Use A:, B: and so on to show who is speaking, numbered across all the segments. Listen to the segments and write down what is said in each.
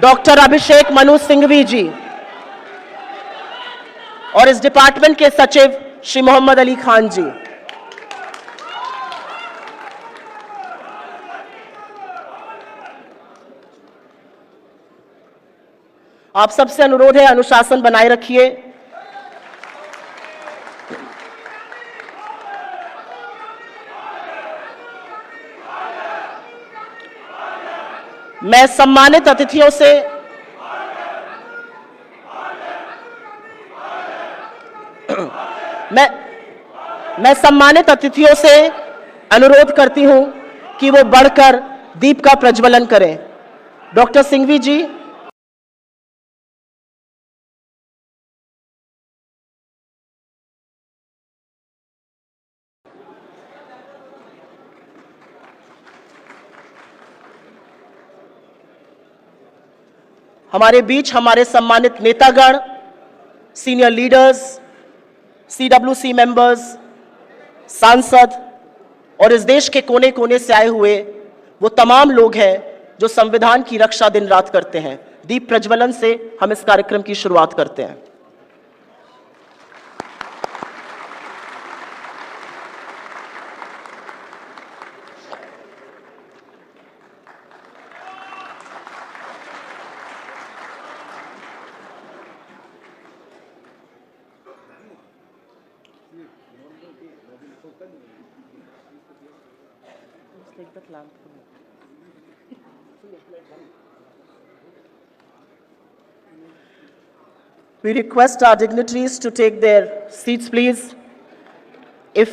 A: Doctor Abhishek Manu Singhvi जी और इस department के सचिव श्री मोहम्मद अली खान जी। आप सबसे अनुरोध है, अनुशासन बनाए रखिए। मैं सम्मानित अतिथियों से मैं सम्मानित अतिथियों से अनुरोध करती हूं कि वो बढ़कर दीप का प्रज्वलन करें। डॉक्टर सिंघवी जी, हमारे बीच हमारे सम्मानित नेतागण, सीनियर लीडर्स, सीडब्ल्यूसी मेंबर्स, सांसद और इस देश के कोने कोने से आए हुए वो तमाम लोग हैं जो संविधान की रक्षा दिन रात करते हैं। दीप प्रज्वलन से हम इस कार्यक्रम की शुरुआत करते हैं। We request our dignitaries to take their seats, please. If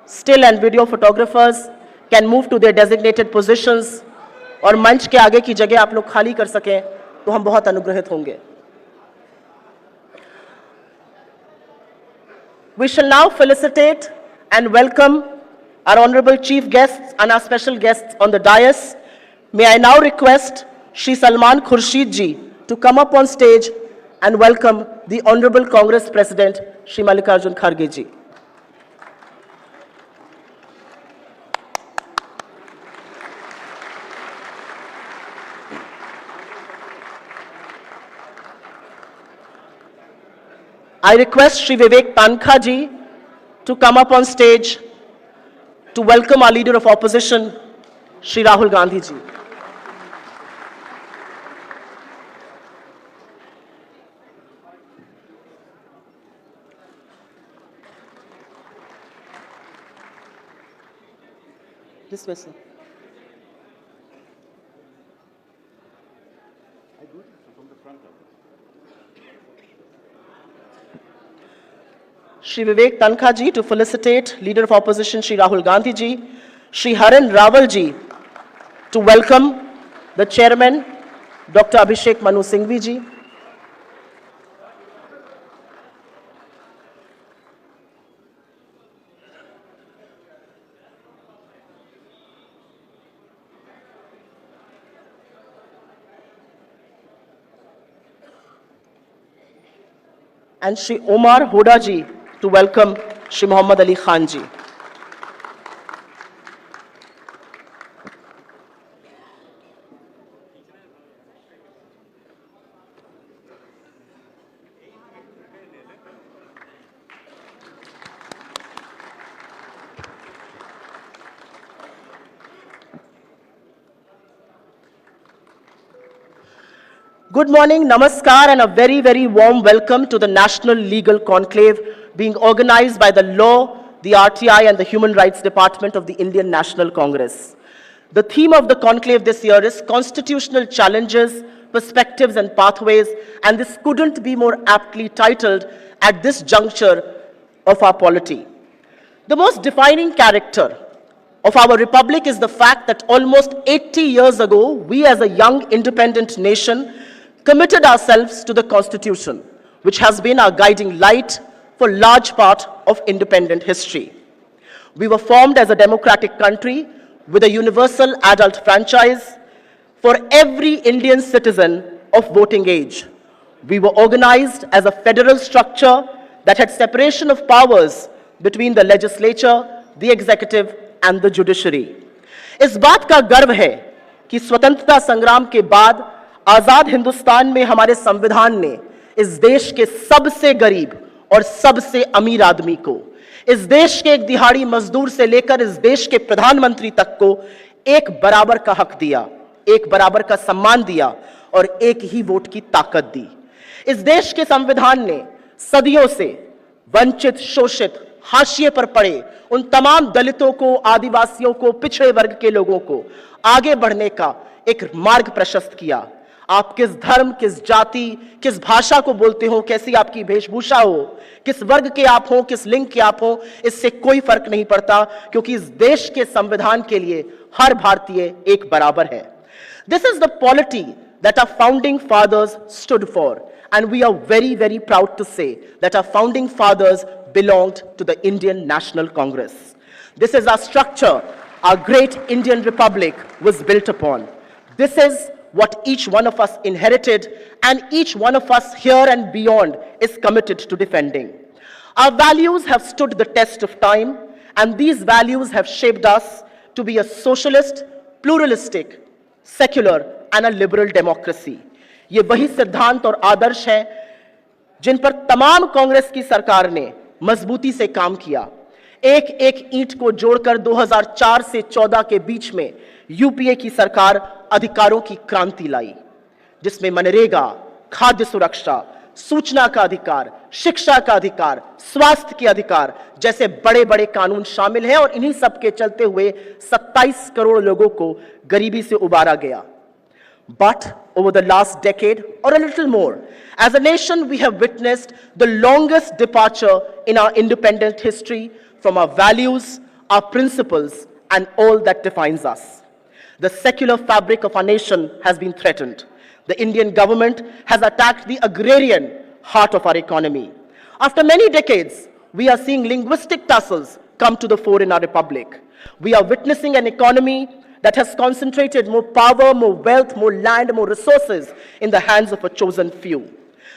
A: still and video photographers can move to their designated positions और मंच के आगे की जगह आप लोग खाली कर सकें तो हम बहुत अनुग्रहित होंगे। We shall now felicitate and welcome our honorable chief guests and our special guests on the dais. May I now request Shri Salman Khurshid ji to come up on stage and welcome the Honorable Congress President, Shri Mallikarjun Kharge ji. I request Shri Vivek Tankha ji to come up on stage to welcome our Leader of Opposition, Shri Rahul Gandhi ji. This way, sir. Shri Vivek Tankha ji to felicitate Leader of Opposition Shri Rahul Gandhi ji. Shri Harin Rawal ji to welcome the Chairman Dr. Abhishek Manu Singhvi ji. And Shri Omar Hoda ji to welcome Shri Mohammad Ali Khan ji. Good morning, namaskar, and a very, very warm welcome to the National Legal Conclave being organized by the Law, the RTI, and the Human Rights Department of the Indian National Congress. The theme of the conclave this year is Constitutional Challenges, Perspectives, and Pathways, and this couldn't be more aptly titled at this juncture of our polity. The most defining character of our republic is the fact that almost 80 years ago, we as a young independent nation committed ourselves to the Constitution, which has been our guiding light for large part of independent history. We were formed as a democratic country with a universal adult franchise for every Indian citizen of voting age. We were organized as a federal structure that had separation of powers between the legislature, the executive, and the judiciary. इस बात का गर्व है कि स्वतंत्रता संग्राम के बाद आजाद हिंदुस्तान में हमारे संविधान ने इस देश के सबसे गरीब और सबसे अमीर आदमी को, इस देश के एक दिहाड़ी मजदूर से लेकर इस देश के प्रधानमंत्री तक को एक बराबर का हक दिया, एक बराबर का सम्मान दिया और एक ही वोट की ताकत दी। इस देश के संविधान ने सदियों से वंचित, शोषित, हाशिए पर पड़े उन तमाम दलितों को, आदिवासियों को, पिछड़े वर्ग के लोगों को आगे बढ़ने का एक मार्ग प्रशस्त किया। आप किस धर्म, किस जाति, किस भाषा को बोलते हो, कैसी आपकी वेशभूषा हो, किस वर्ग के आप हो, किस लिंग के आप हो, इससे कोई फर्क नहीं पड़ता, क्योंकि इस देश के संविधान के लिए हर भारतीय एक बराबर है। This is the polity that our founding fathers stood for, and we are very, very proud to say that our founding fathers belonged to the Indian National Congress. This is our structure our great Indian Republic was built upon. This is what each one of us inherited, and each one of us here and beyond is committed to defending. Our values have stood the test of time, and these values have shaped us to be a socialist, pluralistic, secular and a liberal democracy. ये वही सिद्धांत और आदर्श हैं जिन पर तमाम कांग्रेस की सरकार ने मजबूती से काम किया। एक एक ईंट को जोड़कर 2004 से 14 के बीच में यूपीए की सरकार अधिकारों की क्रांति लाई, जिसमें मनरेगा, खाद्य सुरक्षा, सूचना का अधिकार, शिक्षा का अधिकार, स्वास्थ्य के अधिकार जैसे बड़े बड़े कानून शामिल हैं, और इन्हीं सब के चलते हुए 27 करोड़ लोगों को गरीबी से उबारा गया। But over the last decade or a little more, as a nation we have witnessed the longest departure in our independent history from our values, our principles and all that defines us. The secular fabric of our nation has been threatened. The Indian government has attacked the agrarian heart of our economy. After many decades, we are seeing linguistic tussles come to the fore in our republic. We are witnessing an economy that has concentrated more power, more wealth, more land, more resources in the hands of a chosen few.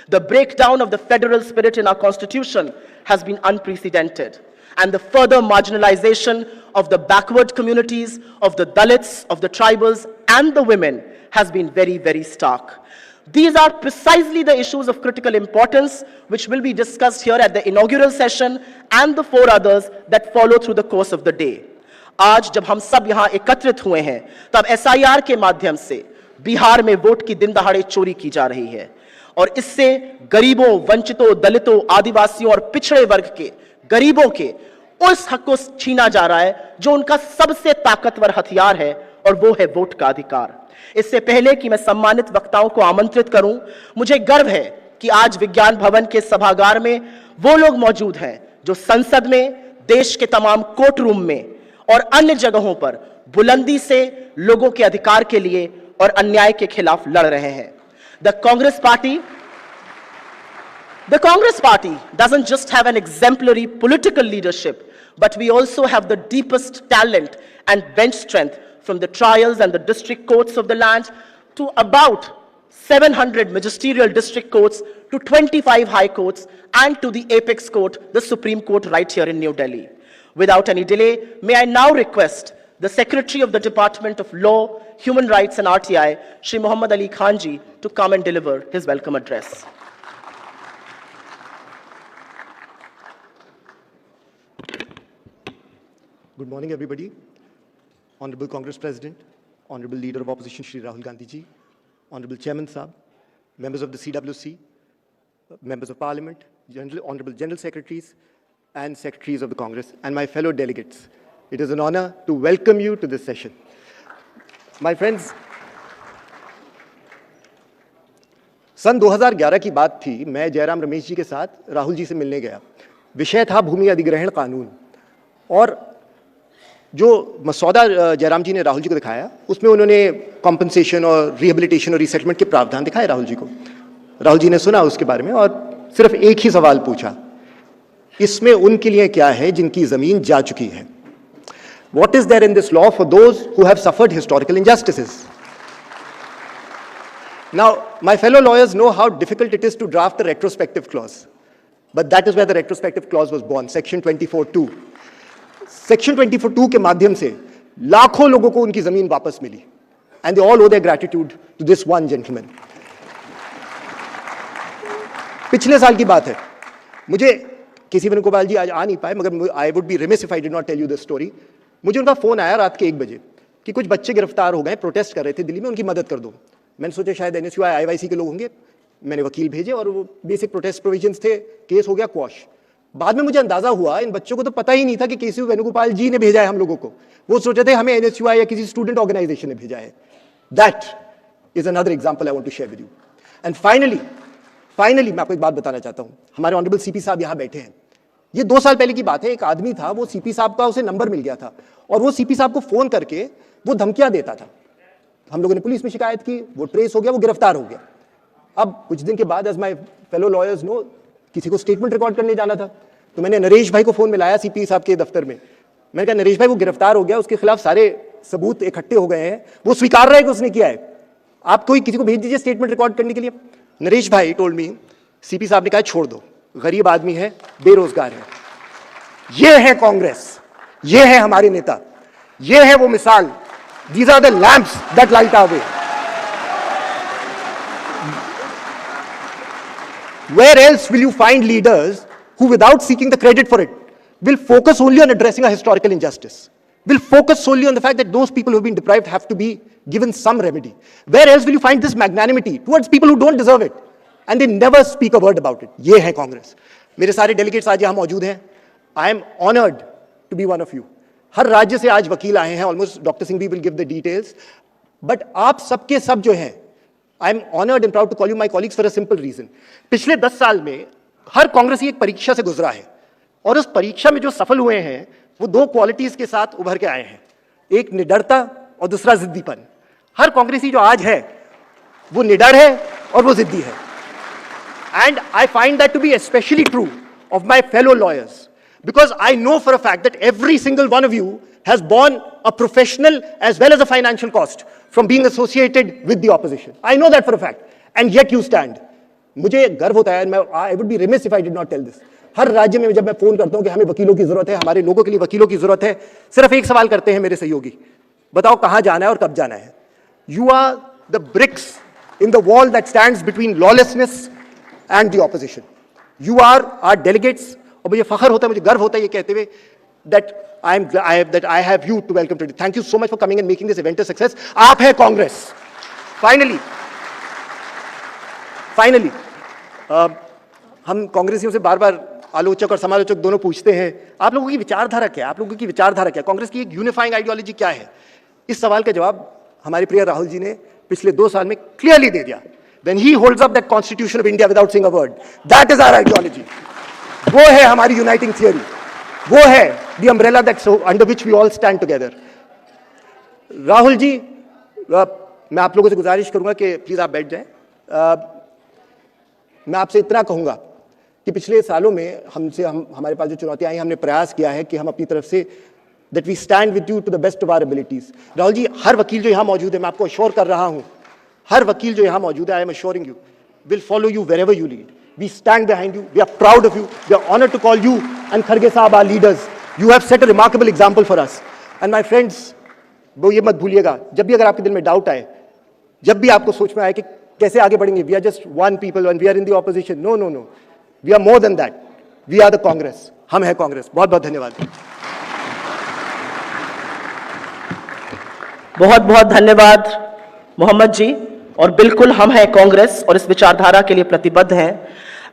A: The breakdown of the federal spirit in our constitution has been unprecedented, and the further marginalization of the backward communities, of the Dalits, of the tribals, and the women has been very, very stark. These are precisely the issues of critical importance which will be discussed here at the inaugural session and the 4 others that follow through the course of the day. आज जब हम सब यहां एकत्रित हुए हैं, तब SIR के माध्यम से बिहार में वोट की दिन दहाड़े चोरी की जा रही है, और इससे गरीबों, वंचितों, दलितों, आदिवासियों और पिछड़े वर्ग के गरीबों के उस हक को छीना जा रहा है जो उनका सबसे ताकतवर हथियार है, और वो है वोट का अधिकार। इससे पहले कि मैं सम्मानित वक्ताओं को आमंत्रित करूं, मुझे गर्व है कि आज विज्ञान भवन के सभागार में वो लोग मौजूद हैं जो संसद में, देश के तमाम कोर्ट रूम में और अन्य जगहों पर बुलंदी से लोगों के अधिकार के लिए और अन्याय के खिलाफ लड़ रहे हैं। The Congress Party doesn't just have an exemplary political leadership, but we also have the deepest talent and bench strength, from the trials and the district courts of the land to about 700 magisterial district courts to 25 high courts and to the apex court, the Supreme Court right here in New Delhi. Without any delay, may I now request the Secretary of the Department of Law, Human Rights and RTI, Shri Muhammad Ali Khan ji, to come and deliver his welcome address.
B: Good morning, everybody. Honorable Congress President, Honorable Leader of Opposition Shri Rahul Gandhi ji, Honorable Chairman Sahab, members of the CWC, members of Parliament, Honorable General Secretaries, and Secretaries of the Congress, and my fellow delegates. It is an honor to welcome you to this session. My friends, सन 2011 की बात थी, मैं जयराम रमेश जी के साथ राहुल जी से मिलने गया। विषय था भूमि अधिग्रहण कानून, और जो मसौदा जयराम जी ने राहुल जी को दिखाया, उसमें उन्होंने कॉम्पनसेशन और रिहेबिलिटेशन और रीसेटलमेंट के प्रावधान दिखाए राहुल जी को। राहुल जी ने सुना उसके बारे में और सिर्फ एक ही सवाल पूछा, इसमें उनके लिए क्या है जिनकी जमीन जा चुकी है? What is there in this law for those who have suffered historical injustices? Now, my fellow lawyers know how difficult it is to draft a retrospective clause, but that is where the retrospective clause was born, Section 24(2). Section 24(2) के माध्यम से लाखों लोगों को उनकी जमीन वापस मिली, and they all owe their gratitude to this one gentleman. पिछले साल की बात है, मुझे किसी वेणुगोपाल जी आज आ नहीं पाए, मगर I would be remiss if I did not tell you this story. मुझे उनका फोन आया रात के 1 बजे कि कुछ बच्चे गिरफ्तार हो गए, प्रोटेस्ट कर रहे थे दिल्ली में, उनकी मदद कर दो। मैंने सोचा शायद एनएसयूआई आईवाईसी के लोग होंगे, मैंने वकील भेजे और वो बेसिक प्रोटेस्ट प्रोविजंस थे, केस हो गया क्वॉश। बाद में मुझे अंदाजा हुआ इन बच्चों को तो पता ही नहीं था कि केसी वेणुगोपाल जी ने भेजा है हम लोगों को, वो सोचे थे हमें एनएसयूआई या किसी स्टूडेंट ऑर्गेनाइजेशन ने भेजा है। That is another example I want to share with you. And finally मैं आपको एक बात बताना चाहता हूं, हमारे ऑनरेबल सीपी साहब यहां बैठे हैं। ये 2 साल पहले की बात है, एक आदमी था, वो सीपी साहब का उसे नंबर मिल गया था और वो सीपी साहब को फोन करके वो धमकियां देता था। हम लोगों ने पुलिस में शिकायत की, वो ट्रेस हो गया, वो गिरफ्तार हो गया। अब कुछ दिन के बाद, as my fellow lawyers know, किसी को स्टेटमेंट रिकॉर्ड करने जाना था, तो मैंने नरेश भाई को फोन मिलाया सीपी साहब के दफ्तर में। मैंने कहा नरेश भाई वो गिरफ्तार हो गया, उसके खिलाफ सारे सबूत इकट्ठे हो गए हैं, वो स्वीकार रहा है कि उसने किया है, आप कोई किसी को भेज दीजिए स्टेटमेंट रिकॉर्ड करने के लिए। नरेश भाई टोल्ड मी, सीपी साहब ने कहा छोड़ दो, गरीब आदमी है, बेरोजगार है। ये है कांग्रेस, ये है हमारे नेता, ये है वो मिसाल। These are the lamps that light our way. Where else will you find leaders who, without seeking the credit for it, will focus only on addressing a historical injustice, will focus solely on the fact that those people who have been deprived have to be given some remedy? Where else will you find this magnanimity towards people who don't deserve it, and they never speak a word about it? ये है कांग्रेस। मेरे सारे delegates आज यहाँ मौजूद हैं। I am honored to be one of you. हर राज्य से आज वकील आए हैं, ऑलमोस्ट डॉक्टर सिंह भी will give the details, but आप सबके सब जो हैं, I am honored and proud to call you my colleagues for a simple reason. पिछले 10 साल में हर कांग्रेसी एक परीक्षा से गुजरा है और उस परीक्षा में जो सफल हुए हैं वो 2 क्वालिटीज के साथ उभर के आए हैं, एक निडरता और दूसरा जिद्दीपन। हर कांग्रेसी जो आज है वो निडर है और वो जिद्दी है। And I find that to be especially true of my fellow lawyers, because I know for a fact that every single one of you has borne a professional as well as a financial cost from being associated with the opposition. I know that for a fact, and yet you stand. मुझे गर्व होता है, I would be remiss if I did not tell this. हर राज्य में जब मैं phone करता हूं कि हमें वकीलों की जरूरत है, हमारे लोगों के लिए वकीलों की जरूरत है, सिर्फ एक सवाल करते हैं मेरे सहयोगी, बताओ कहां जाना है और कब जाना है? You are the bricks in the wall that stands between lawlessness and the opposition. You are our delegates. और मुझे फखर होता है, मुझे गर्व होता है ये कहते हुए that I have you to welcome today. Thank you so much for coming and making this event a success. आप है कांग्रेस। फाइनली हम कांग्रेसियों से बार बार आलोचक और समालोचक दोनों पूछते हैं, आप लोगों की विचारधारा क्या है, आप लोगों की विचारधारा क्या है, कांग्रेस की एक यूनिफाइंग आइडियोलॉजी क्या है? इस सवाल का जवाब हमारे प्रिय राहुल जी ने पिछले 2 साल में क्लियरली दे दिया। When he holds up that Constitution of India without saying a word, that is our ideology. वो है हमारी यूनाइटिंग थियरी, वो है the umbrella that under which we all stand together. Rahul ji, मैं आप लोगों से गुजारिश करूंगा कि प्लीज आप बैठ जाएं। मैं आपसे इतना कहूंगा कि पिछले सालों में हमारे पास जो चुनौतियां आई, हमने प्रयास किया है कि हम अपनी तरफ से that we stand with you to the best of our abilities. Rahul ji, हर वकील जो यहां मौजूद है, मैं आपको अश्योर कर रहा हूं, हर वकील जो यहां मौजूद है, I am assuring you, will follow you wherever you lead. We stand behind you. We are proud of you. We are honored to call you and Kharge Saab our leaders. You have set a remarkable example for us. And my friends, वो ये मत भूलिएगा, जब भी अगर आपके दिल में डाउट आए, जब भी आपको सोच में आए कि कैसे आगे बढ़ेंगे, we are just one people and we are in the opposition. No, no, no. We are more than that. We are the Congress. हम है कांग्रेस। बहुत बहुत धन्यवाद।
A: बहुत बहुत धन्यवाद मोहम्मद जी, और बिल्कुल हम हैं कांग्रेस और इस विचारधारा के लिए प्रतिबद्ध हैं।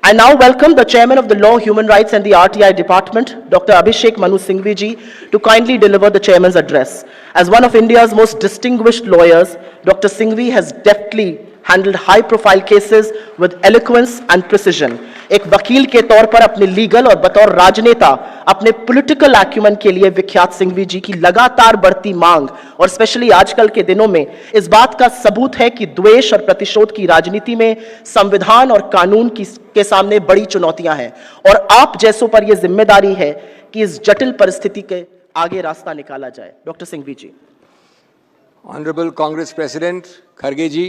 A: I now welcome the Chairman of the Law, Human Rights and the RTI Department, Dr. Abhishek Manu Singhvi ji, to kindly deliver the Chairman's address. As one of India's most distinguished lawyers, Dr. Singhvi has deftly handled high-profile cases with eloquence and precision. एक वकील के तौर पर अपने legal और बतौर राजनेता अपने पॉलिटिकल एक्यूमेन के लिए विख्यात सिंघवी जी की लगातार बढ़ती मांग और स्पेशली आजकल के दिनों में इस बात का सबूत है कि द्वेष और प्रतिशोध की राजनीति में संविधान और कानून के सामने बड़ी चुनौतियां हैं, और आप जैसों पर यह जिम्मेदारी है कि इस जटिल परिस्थिति के आगे रास्ता निकाला जाए। Doctor Singhvi ji.
C: Honorable Congress President Kharge ji,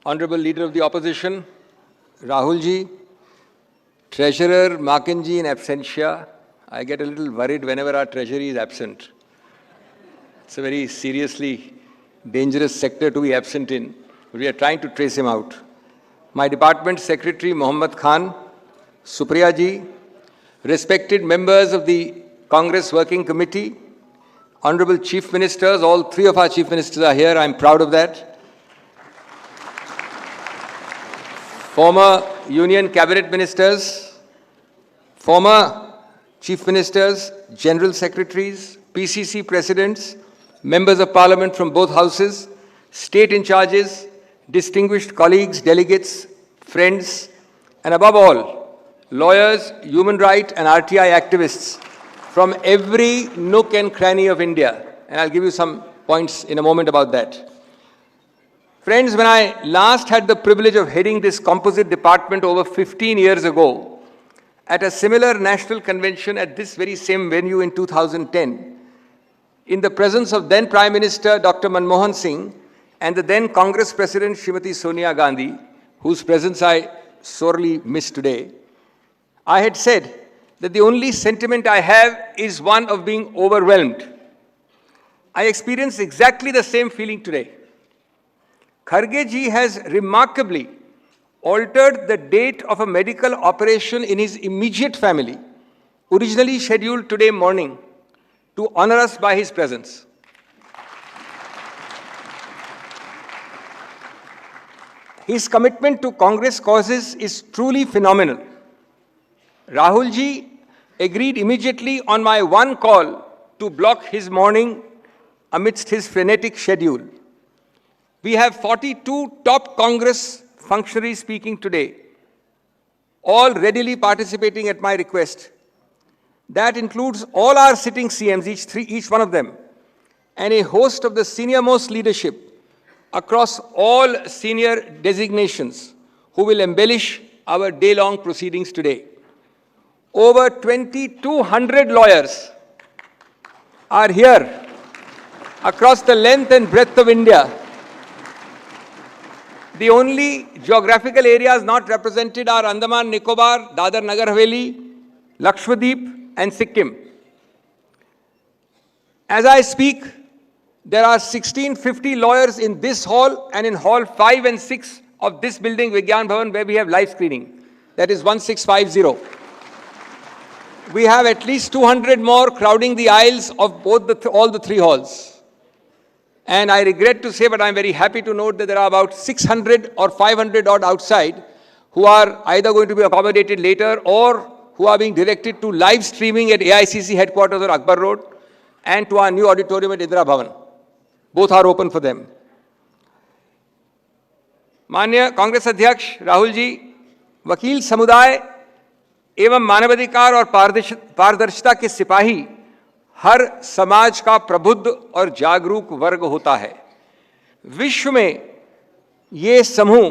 C: Honorable Leader of the Opposition Rahul ji, Treasurer Makin ji in absentia. I get a little worried whenever our Treasury is absent. It's a very seriously dangerous sector to be absent in. We are trying to trace him out. My department secretary, Mohammad Khan, Supriya ji, respected members of the Congress Working Committee, honorable chief ministers, all three of our chief ministers are here, I'm proud of that. Former union cabinet ministers, former chief ministers, general secretaries, PCC presidents, members of parliament from both houses, state in charges, distinguished colleagues, delegates, friends, and above all, lawyers, human rights and RTI activists from every nook and cranny of India. And I'll give you some points in a moment about that. Friends, when I last had the privilege of heading this composite department over 15 years ago, at a similar national convention at this very same venue in 2010, in the presence of then Prime Minister Dr. Manmohan Singh and the then Congress President Srimati Sonia Gandhi, whose presence I sorely miss today, I had said that the only sentiment I have is one of being overwhelmed. I experience exactly the same feeling today. Kharge ji has remarkably altered the date of a medical operation in his immediate family, originally scheduled today morning, to honor us by his presence. His commitment to Congress causes is truly phenomenal. Rahul ji agreed immediately on my one call to block his morning amidst his frenetic schedule. We have 42 top Congress functionaries speaking today, all readily participating at my request. That includes all our sitting CMs, each one of them, and a host of the senior-most leadership across all senior designations who will embellish our day-long proceedings today. Over 2,200 lawyers are here across the length and breadth of India. The only geographical areas not represented are Andaman, Nicobar, Dadar Nagar Haveli, Lakshadweep and Sikkim. As I speak, there are 1,650 lawyers in this hall and in hall 5 and 6 of this building, Vigyan Bhavan, where we have live screening. That is 1650. We have at least 200 more crowding the aisles of both all the three halls. And I regret to say, but I'm very happy to note that there are about 600 or 500 odd outside who are either going to be accommodated later or who are being directed to live streaming at AICC headquarters or Akbar Road and to our new auditorium at Indira Bhavan. Both are open for them. माननीय कांग्रेस अध्यक्ष राहुल जी, वकील समुदाय एवं मानवाधिकार और पारदर्शिता के सिपाही हर समाज का प्रबुद्ध और जागरूक वर्ग होता है. विश्व में ये समूह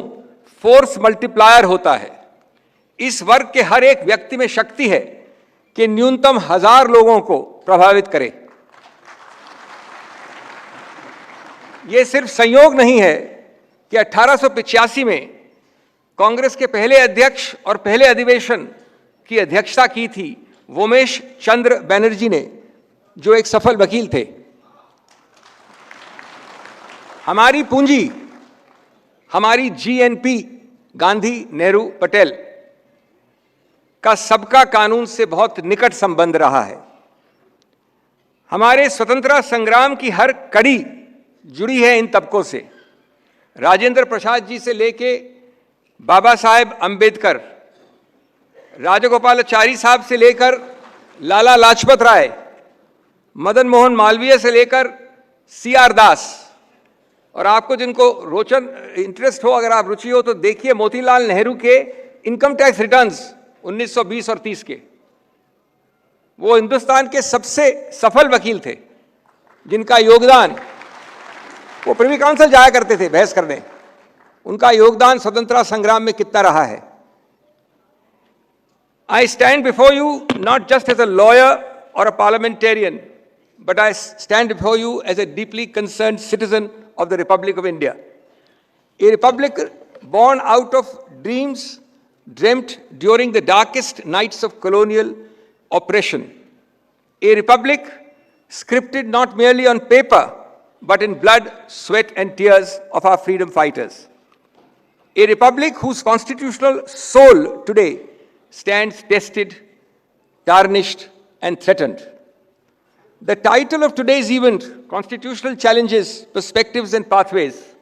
C: फोर्स मल्टीप्लायर होता है. इस वर्ग के हर एक व्यक्ति में शक्ति है कि न्यूनतम 1000 लोगों को प्रभावित करे. ये सिर्फ संयोग नहीं है कि 1885 में कांग्रेस के पहले अध्यक्ष और पहले अधिवेशन की अध्यक्षता की थी वोमेश चंद्र बनर्जी ने, जो एक सफल वकील थे. हमारी पूंजी, हमारी जीएनपी गांधी नेहरू पटेल का सबका कानून से बहुत निकट संबंध रहा है. हमारे स्वतंत्रता संग्राम की हर कड़ी जुड़ी है इन तबकों से. राजेंद्र प्रसाद जी से लेके बाबा साहेब अंबेडकर, राजगोपालाचारी साहब से लेकर लाला लाजपत राय, मदन मोहन मालवीय से लेकर CR दास, और आपको जिनको रोचन इंटरेस्ट हो, अगर आप रुचि हो तो देखिए मोतीलाल नेहरू के इनकम टैक्स रिटर्न्स 1920 और 30 के. वो हिंदुस्तान के सबसे सफल वकील थे जिनका योगदान, वो प्रिवी काउंसिल जाया करते थे बहस करने, उनका योगदान स्वतंत्रता संग्राम में कितना रहा है. I stand before you not just as a lawyer or a parliamentarian, but I stand before you as a deeply concerned citizen of the Republic of India. A republic born out of dreams dreamt during the darkest nights of colonial oppression. A republic scripted not merely on paper, but in blood, sweat, and tears of our freedom fighters. A republic whose constitutional soul today stands tested, tarnished, and threatened. The title of today's event, Constitutional Challenges, Perspectives, and Pathways,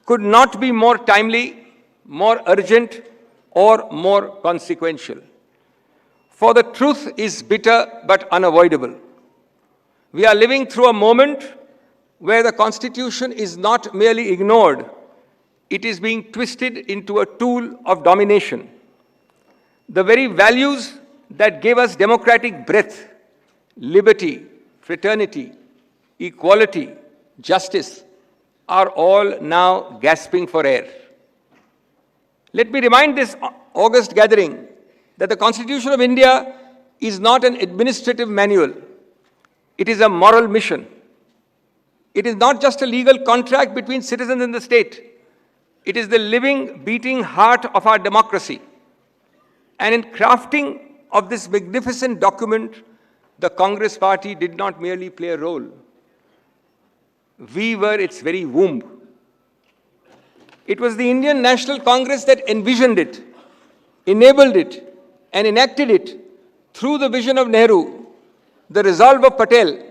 C: could not be more timely, more urgent, or more consequential. For the truth is bitter but unavoidable. We are living through a moment where the Constitution is not merely ignored, it is being twisted into a tool of domination. The very values that gave us democratic breath, liberty, fraternity, equality, justice, are all now gasping for air. Let me remind this August gathering that the Constitution of India is not an administrative manual. It is a moral mission. It is not just a legal contract between citizens and the state. It is the living, beating heart of our democracy. And in crafting of this magnificent document, the Congress Party did not merely play a role. We were its very womb. It was the Indian National Congress that envisioned it, enabled it, and enacted it through the vision of Nehru, the resolve of Patel,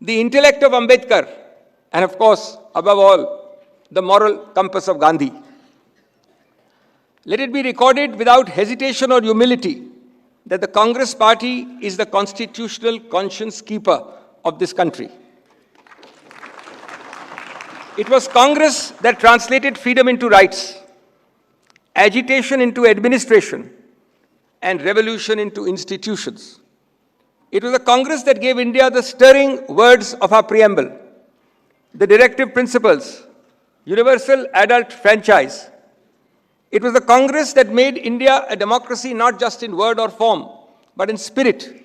C: the intellect of Ambedkar, and of course, above all, the moral compass of Gandhi. Let it be recorded without hesitation or humility that the Congress Party is the constitutional conscience keeper of this country. It was Congress that translated freedom into rights, agitation into administration, and revolution into institutions. It was the Congress that gave India the stirring words of our preamble, the directive principles, universal adult franchise. It was the Congress that made India a democracy not just in word or form, but in spirit.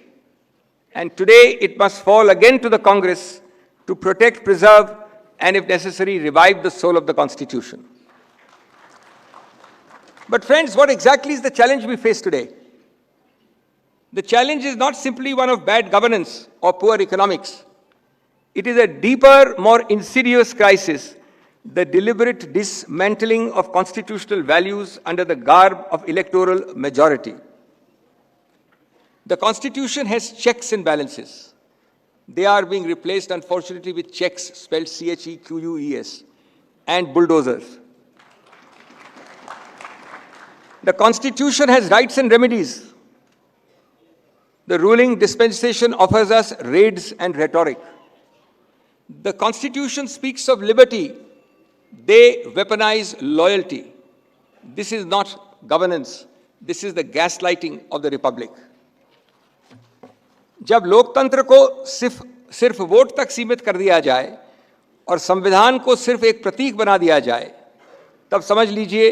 C: And today it must fall again to the Congress to protect, preserve, and if necessary, revive the soul of the Constitution. But friends, what exactly is the challenge we face today? The challenge is not simply one of bad governance or poor economics. It is a deeper, more insidious crisis, the deliberate dismantling of constitutional values under the garb of electoral majority. The Constitution has checks and balances. They are being replaced, unfortunately, with checks spelled CHEQUES and bulldozers. The Constitution has rights and remedies. The ruling dispensation offers us raids and rhetoric. The Constitution speaks of liberty. They weaponize loyalty. This is not governance. This is the gaslighting of the Republic. जब लोकतंत्र को सिर्फ vote तक सीमित कर दिया जाए और संविधान को सिर्फ एक प्रतीक बना दिया जाए, तब समझ लीजिए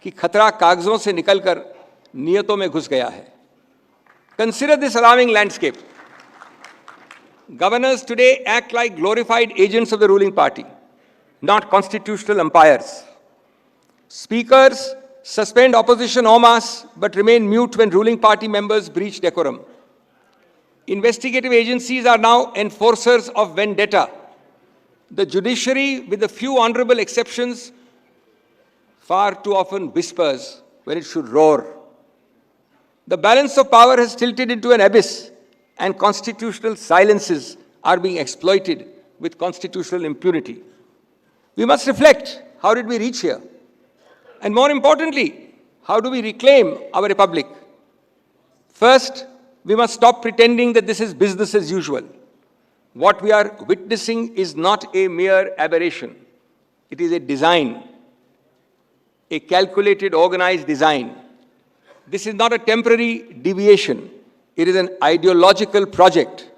C: कि खतरा कागजों से निकलकर नियतों में घुस गया है. Consider this alarming landscape. Governors today act like glorified agents of the ruling party, not constitutional umpires. Speakers suspend opposition en masse but remain mute when ruling party members breach decorum. Investigative agencies are now enforcers of vendetta. The judiciary, with a few honorable exceptions, far too often whispers when it should roar. The balance of power has tilted into an abyss, and constitutional silences are being exploited with constitutional impunity. We must reflect, how did we reach here? And more importantly, how do we reclaim our republic? First, we must stop pretending that this is business as usual. What we are witnessing is not a mere aberration. It is a design, a calculated, organized design. This is not a temporary deviation. It is an ideological project.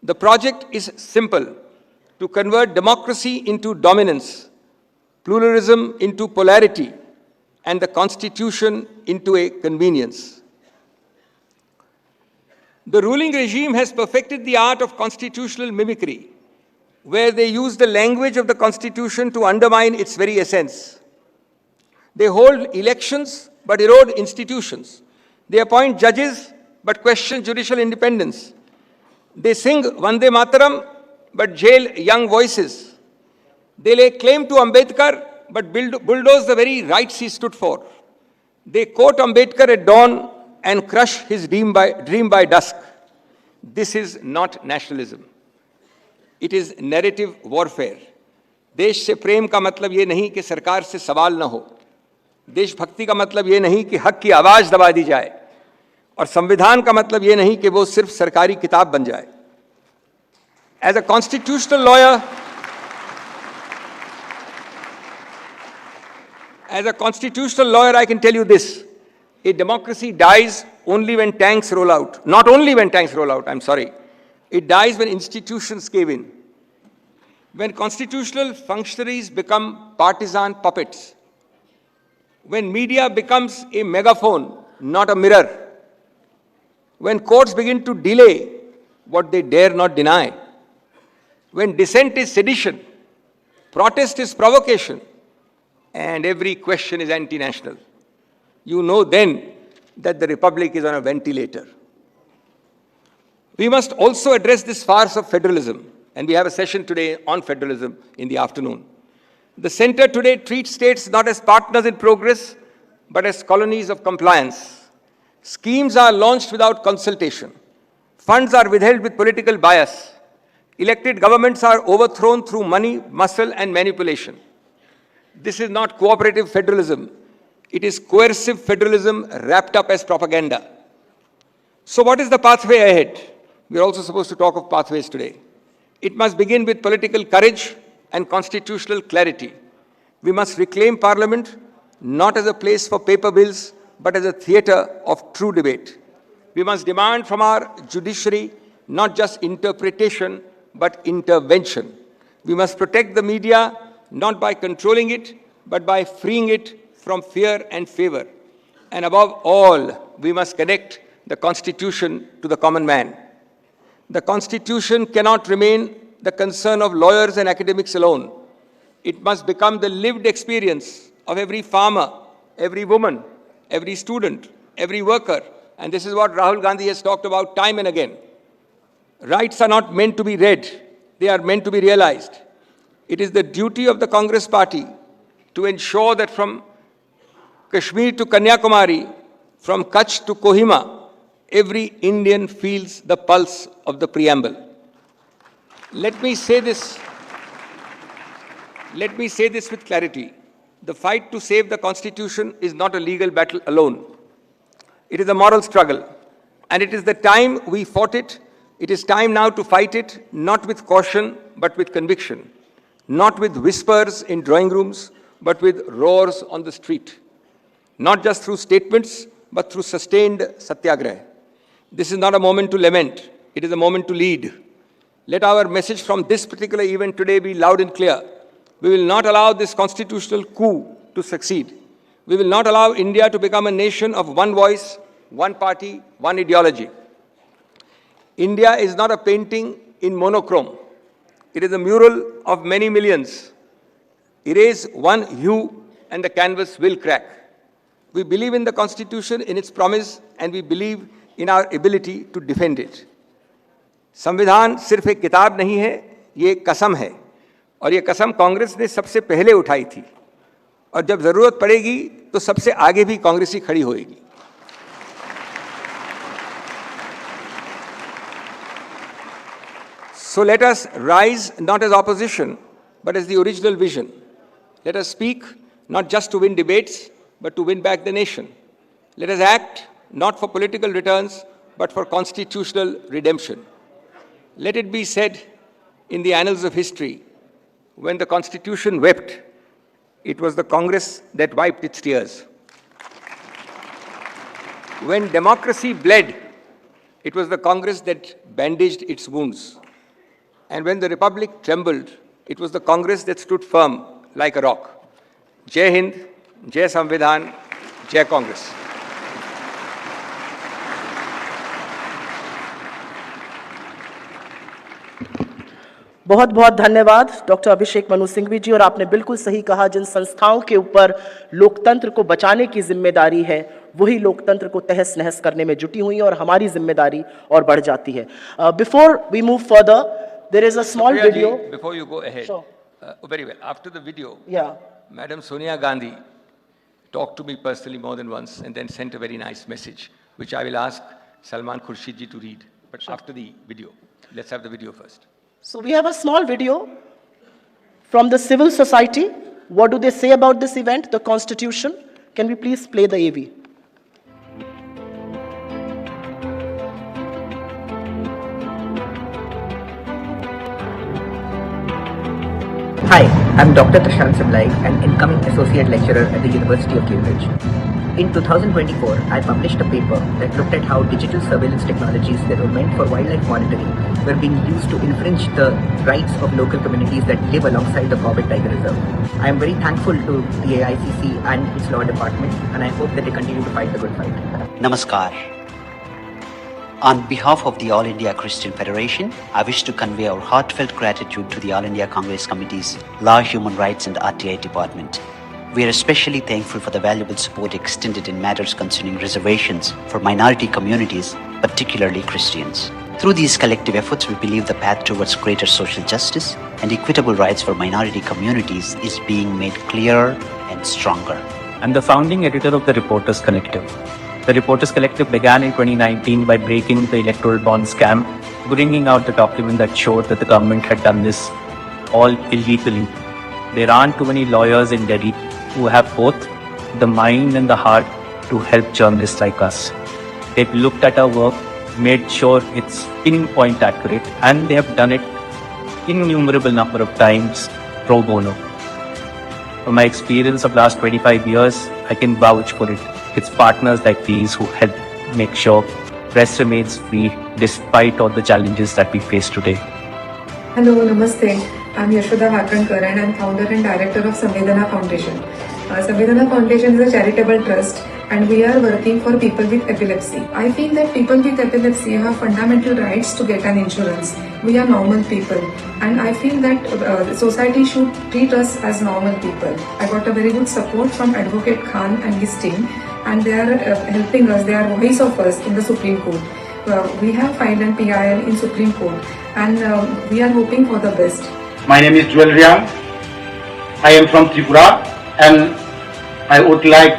C: The project is simple: to convert democracy into dominance, pluralism into polarity, and the Constitution into a convenience. The ruling regime has perfected the art of constitutional mimicry, where they use the language of the Constitution to undermine its very essence. They hold elections but erode institutions. They appoint judges but question judicial independence. They sing Vande Mataram but jail young voices. They lay claim to Ambedkar, but bulldoze the very rights he stood for. They quote Ambedkar at dawn and crush his dream by dusk. This is not nationalism. It is narrative warfare. देश से प्रेम का मतलब ये नहीं कि सरकार से सवाल न हो. देशभक्ति का मतलब ये नहीं कि हक की आवाज दबा दी जाए. और संविधान का मतलब ये नहीं कि वो सिर्फ सरकारी किताब बन जाए. As a constitutional lawyer, I can tell you this: a democracy dies only when tanks roll out. Not only when tanks roll out, I'm sorry. It dies when institutions cave in. When constitutional functionaries become partisan puppets. When media becomes a megaphone, not a mirror. When courts begin to delay what they dare not deny. When dissent is sedition, protest is provocation, and every question is anti-national. You know then that the republic is on a ventilator. We must also address this farce of federalism, and we have a session today on federalism in the afternoon. The center today treats states not as partners in progress, but as colonies of compliance. Schemes are launched without consultation. Funds are withheld with political bias. Elected governments are overthrown through money, muscle, and manipulation. This is not cooperative federalism. It is coercive federalism wrapped up as propaganda. So what is the pathway ahead? We are also supposed to talk of pathways today. It must begin with political courage and constitutional clarity. We must reclaim Parliament not as a place for paper bills, but as a theatre of true debate. We must demand from our judiciary not just interpretation, but intervention. We must protect the media not by controlling it, but by freeing it from fear and favor. And above all, we must connect the Constitution to the common man. The Constitution cannot remain the concern of lawyers and academics alone. It must become the lived experience of every farmer, every woman, every student, every worker. And this is what Rahul Gandhi has talked about time and again. Rights are not meant to be read, they are meant to be realized. It is the duty of the Congress party to ensure that from Kashmir to Kanyakumari, from Kutch to Kohima, every Indian feels the pulse of the preamble. Let me say this with clarity. The fight to save the Constitution is not a legal battle alone. It is a moral struggle. And it is the time we fought it. It is time now to fight it, not with caution, but with conviction. Not with whispers in drawing rooms, but with roars on the street. Not just through statements, but through sustained satyagraha. This is not a moment to lament. It is a moment to lead. Let our message from this particular event today be loud and clear. We will not allow this constitutional coup to succeed. We will not allow India to become a nation of one voice, one party, one ideology. India is not a painting in monochrome. It is a mural of many millions. Erase one hue and the canvas will crack. We believe in the Constitution, in its promise, and we believe in our ability to defend it. संविधान सिर्फ एक किताब नहीं है, ये एक कसम है. और ये कसम कांग्रेस ने सबसे पहले उठाई थी. और जब जरूरत पड़ेगी तो सबसे आगे भी कांग्रेस ही खड़ी होएगी. So let us rise not as opposition, but as the original vision. Let us speak not just to win debates, but to win back the nation. Let us act not for political returns, but for constitutional redemption. Let it be said in the annals of history, when the Constitution wept, it was the Congress that wiped its tears. When democracy bled, it was the Congress that bandaged its wounds. And when the Republic trembled, it was the Congress that stood firm like a rock. Jai Hind, Jai Samvidhan, Jai Congress.
A: बहुत बहुत धन्यवाद doctor Abhishek Manu Singhvi जी. और आपने बिल्कुल सही कहा, जिन संस्थाओं के ऊपर लोकतंत्र को बचाने की जिम्मेदारी है, वही लोकतंत्र को तहस नहस करने में जुटी हुई हैं और हमारी जिम्मेदारी और बढ़ जाती है. Before we move further, there is a small
C: Priya ji,
A: video.
C: before you go ahead.
A: Sure.
C: Very well. After the video,
A: Yeah.
C: Madam Sonia Gandhi talked to me personally more than once and then sent a very nice message, which I will ask Salman Khurshid ji to read. But after the video, let's have the video first.
A: So we have a small video from the civil society. What do they say about this event, the Constitution? Can we please play the AV?
D: Hi, I'm Dr. Prashant Simlai, an incoming associate lecturer at the University of Cambridge. In 2024, I published a paper that looked at how digital surveillance technologies that were meant for wildlife monitoring were being used to infringe the rights of local communities that live alongside the Corbett Tiger Reserve. I am very thankful to the AICC and its law department, and I hope that they continue to fight the good fight.
E: Namaskar. On behalf of the All India Christian Federation, I wish to convey our heartfelt gratitude to the All India Congress Committee's Law, Human Rights and RTI Department. We are especially thankful for the valuable support extended in matters concerning reservations for minority communities, particularly Christians. Through these collective efforts, we believe the path towards greater social justice and equitable rights for minority communities is being made clearer and stronger.
F: I'm the founding editor of the Reporters Collective. The Reporters Collective began in 2019 by breaking the electoral bond scam, bringing out the document that showed that the government had done this all illegally. There aren't too many lawyers in Delhi who have both the mind and the heart to help journalists like us. They've looked at our work, made sure it's pinpoint accurate, and they have done it innumerable number of times pro bono. From my experience of last 25 years, I can vouch for it. It's partners like these who help make sure press remains free despite all the challenges that we face today.
G: Hello, Namaste. I'm Yashoda Hakrankar and I'm founder and director of Samvedana Foundation. Samvedana Foundation is a charitable trust and we are working for people with epilepsy. I feel that people with epilepsy have fundamental rights to get an insurance. We are normal people and I feel that society should treat us as normal people. I got a very good support from Advocate Khan and his team and they are helping us, they are voice of us in the Supreme Court. We have filed an PIL in Supreme Court and we are hoping for the best.
H: My name is Joel Riam. I am from Tripura and I would like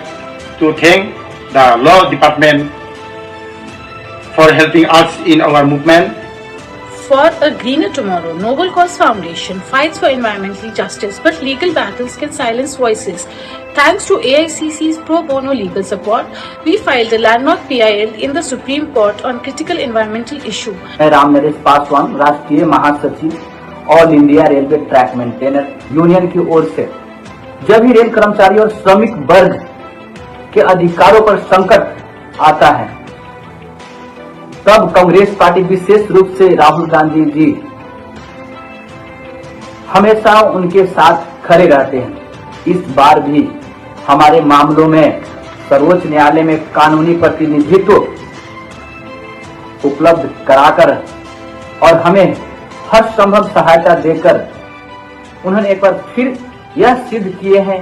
H: to thank the law department for helping us in our movement.
I: For a greener tomorrow, Noble Cause Foundation fights for environmental justice, but legal battles can silence voices. Thanks to AICC's pro bono legal support, we filed a landmark PIL in the Supreme Court on critical environmental issue.
J: मैं रामनरेश पासवान, राष्ट्रीय महासचिव all India railway track maintainer union की ओर से जब भी rail कर्मचारी और श्रमिक वर्ग के अधिकारों पर संकट आता है, तब कांग्रेस पार्टी विशेष रूप से राहुल गांधी जी हमेशा उनके साथ खड़े रहते हैं। इस बार भी हमारे मामलों में सर्वोच्च न्यायालय में कानूनी प्रतिनिधित्व उपलब्ध कराकर और हमें हर संभव सहायता देकर उन्होंने एक बार फिर यह सिद्ध किए हैं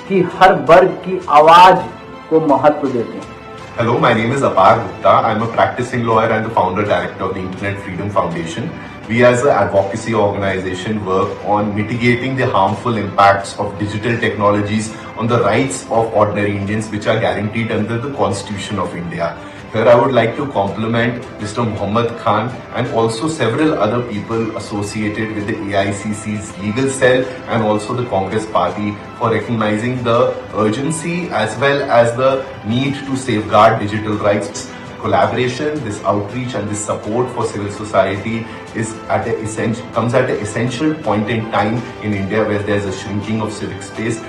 J: कि हर वर्ग की आवाज को महत्व देते हैं।
K: Hello, my name is Apar Gupta. I'm a practicing lawyer and the founder director of the Internet Freedom Foundation. We as an advocacy organization work on mitigating the harmful impacts of digital technologies on the rights of ordinary Indians which are guaranteed under the Constitution of India. Here I would like to compliment Mr. Muhammad Khan and also several other people associated with the AICC's legal cell and also the Congress party for recognizing the urgency as well as the need to safeguard digital rights. Collaboration, this outreach and this support for civil society is comes at an essential point in time in India where there is a shrinking of civic space.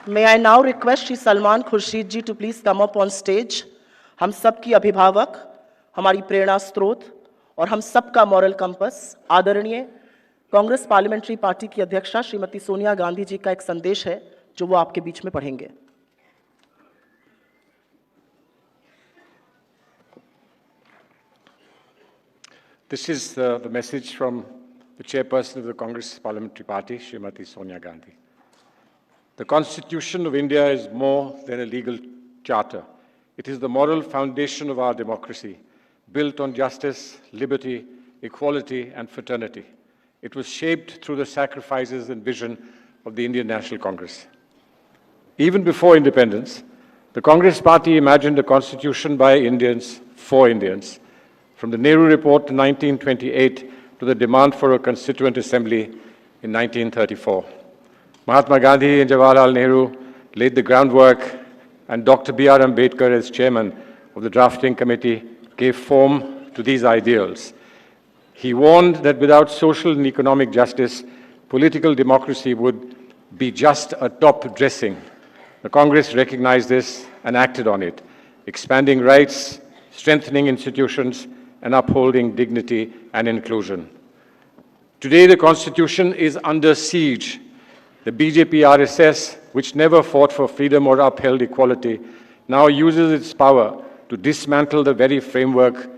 A: May I now request Shri Salman Khurshid ji to please come up on stage. हम सब की अभिभावक, हमारी प्रेरणा स्रोत और हम सब का मॉरल कंपस, आदरणीय कांग्रेस पार्लियामेंट्री पार्टी की अध्यक्षा श्रीमती सोनिया गांधी जी का एक संदेश है जो वो आपके बीच में पढ़ेंगे।
L: This is the message from the chairperson of the Congress Parliamentary Party, Srimati Sonia Gandhi. The Constitution of India is more than a legal charter. It is the moral foundation of our democracy, built on justice, liberty, equality, and fraternity. It was shaped through the sacrifices and vision of the Indian National Congress. Even before independence, the Congress Party imagined a constitution by Indians, for Indians, from the Nehru Report in 1928 to the demand for a constituent assembly in 1934. Mahatma Gandhi and Jawaharlal Nehru laid the groundwork, and Dr. B.R. Ambedkar, as chairman of the drafting committee, gave form to these ideals. He warned that without social and economic justice, political democracy would be just a top dressing. The Congress recognized this and acted on it, expanding rights, strengthening institutions, and upholding dignity and inclusion. Today, the Constitution is under siege. The BJP RSS, which never fought for freedom or upheld equality, now uses its power to dismantle the very framework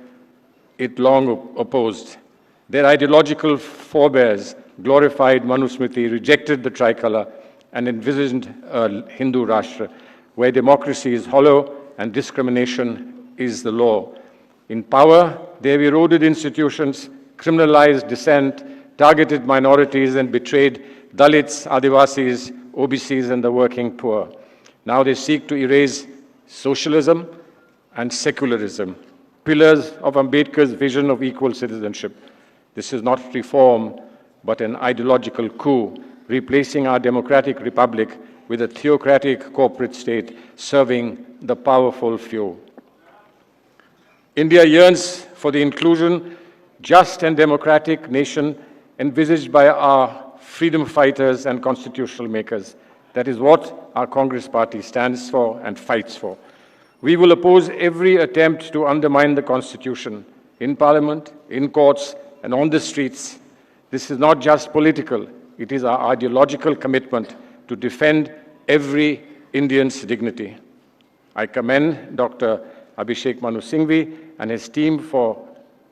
L: it long opposed. Their ideological forebears glorified Manusmriti, rejected the tricolour, and envisioned a Hindu Rashtra, where democracy is hollow and discrimination is the law. In power, they have eroded institutions, criminalized dissent, targeted minorities, and betrayed Dalits, Adivasis, OBCs, and the working poor. Now they seek to erase socialism and secularism, pillars of Ambedkar's vision of equal citizenship. This is not reform, but an ideological coup, replacing our democratic republic with a theocratic corporate state serving the powerful few. India yearns for the inclusion, just and democratic nation envisaged by our freedom fighters and constitutional makers. That is what our Congress Party stands for and fights for. We will oppose every attempt to undermine the Constitution in Parliament, in courts, and on the streets. This is not just political, it is our ideological commitment to defend every Indian's dignity. I commend Dr. Abhishek Manu Singhvi and his team for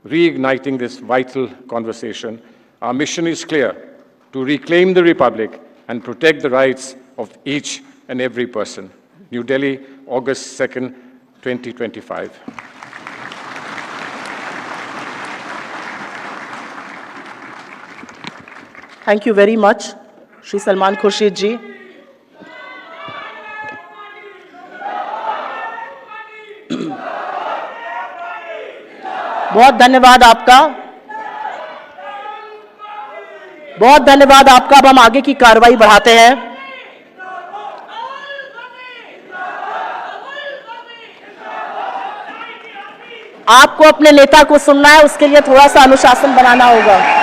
L: reigniting this vital conversation. Our mission is clear: to reclaim the Republic and protect the rights of each and every person. New Delhi, August 2nd, 2025.
A: Thank you very much, Shri Salman Khurshid ji. बहुत धन्यवाद आपका, बहुत धन्यवाद आपका। अब हम आगे की कार्रवाई बढ़ाते हैं। आपको अपने नेता को सुनना है, उसके लिए थोड़ा सा अनुशासन बनाना होगा।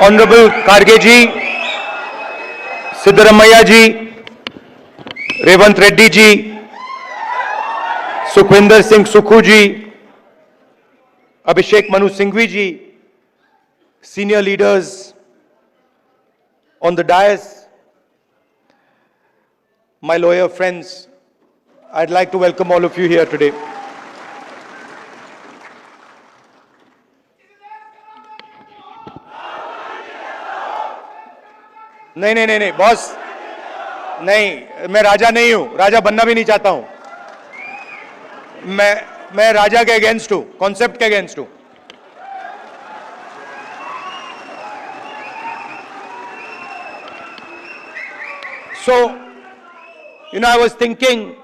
B: Honorable Kharge ji, Siddaramaiah ji, Revant Reddy ji, Sukhwinder Singh Sukhu ji, Abhishek Manu Singhvi ji, senior leaders on the dais, my lawyer friends, I'd like to welcome all of you here today. नहीं boss, नहीं, मैं राजा नहीं हूं, राजा बनना भी नहीं चाहता हूं। मैं राजा के अगेंस्ट हूं, कॉन्सेप्ट के अगेंस्ट हूं। So, you know, I was thinking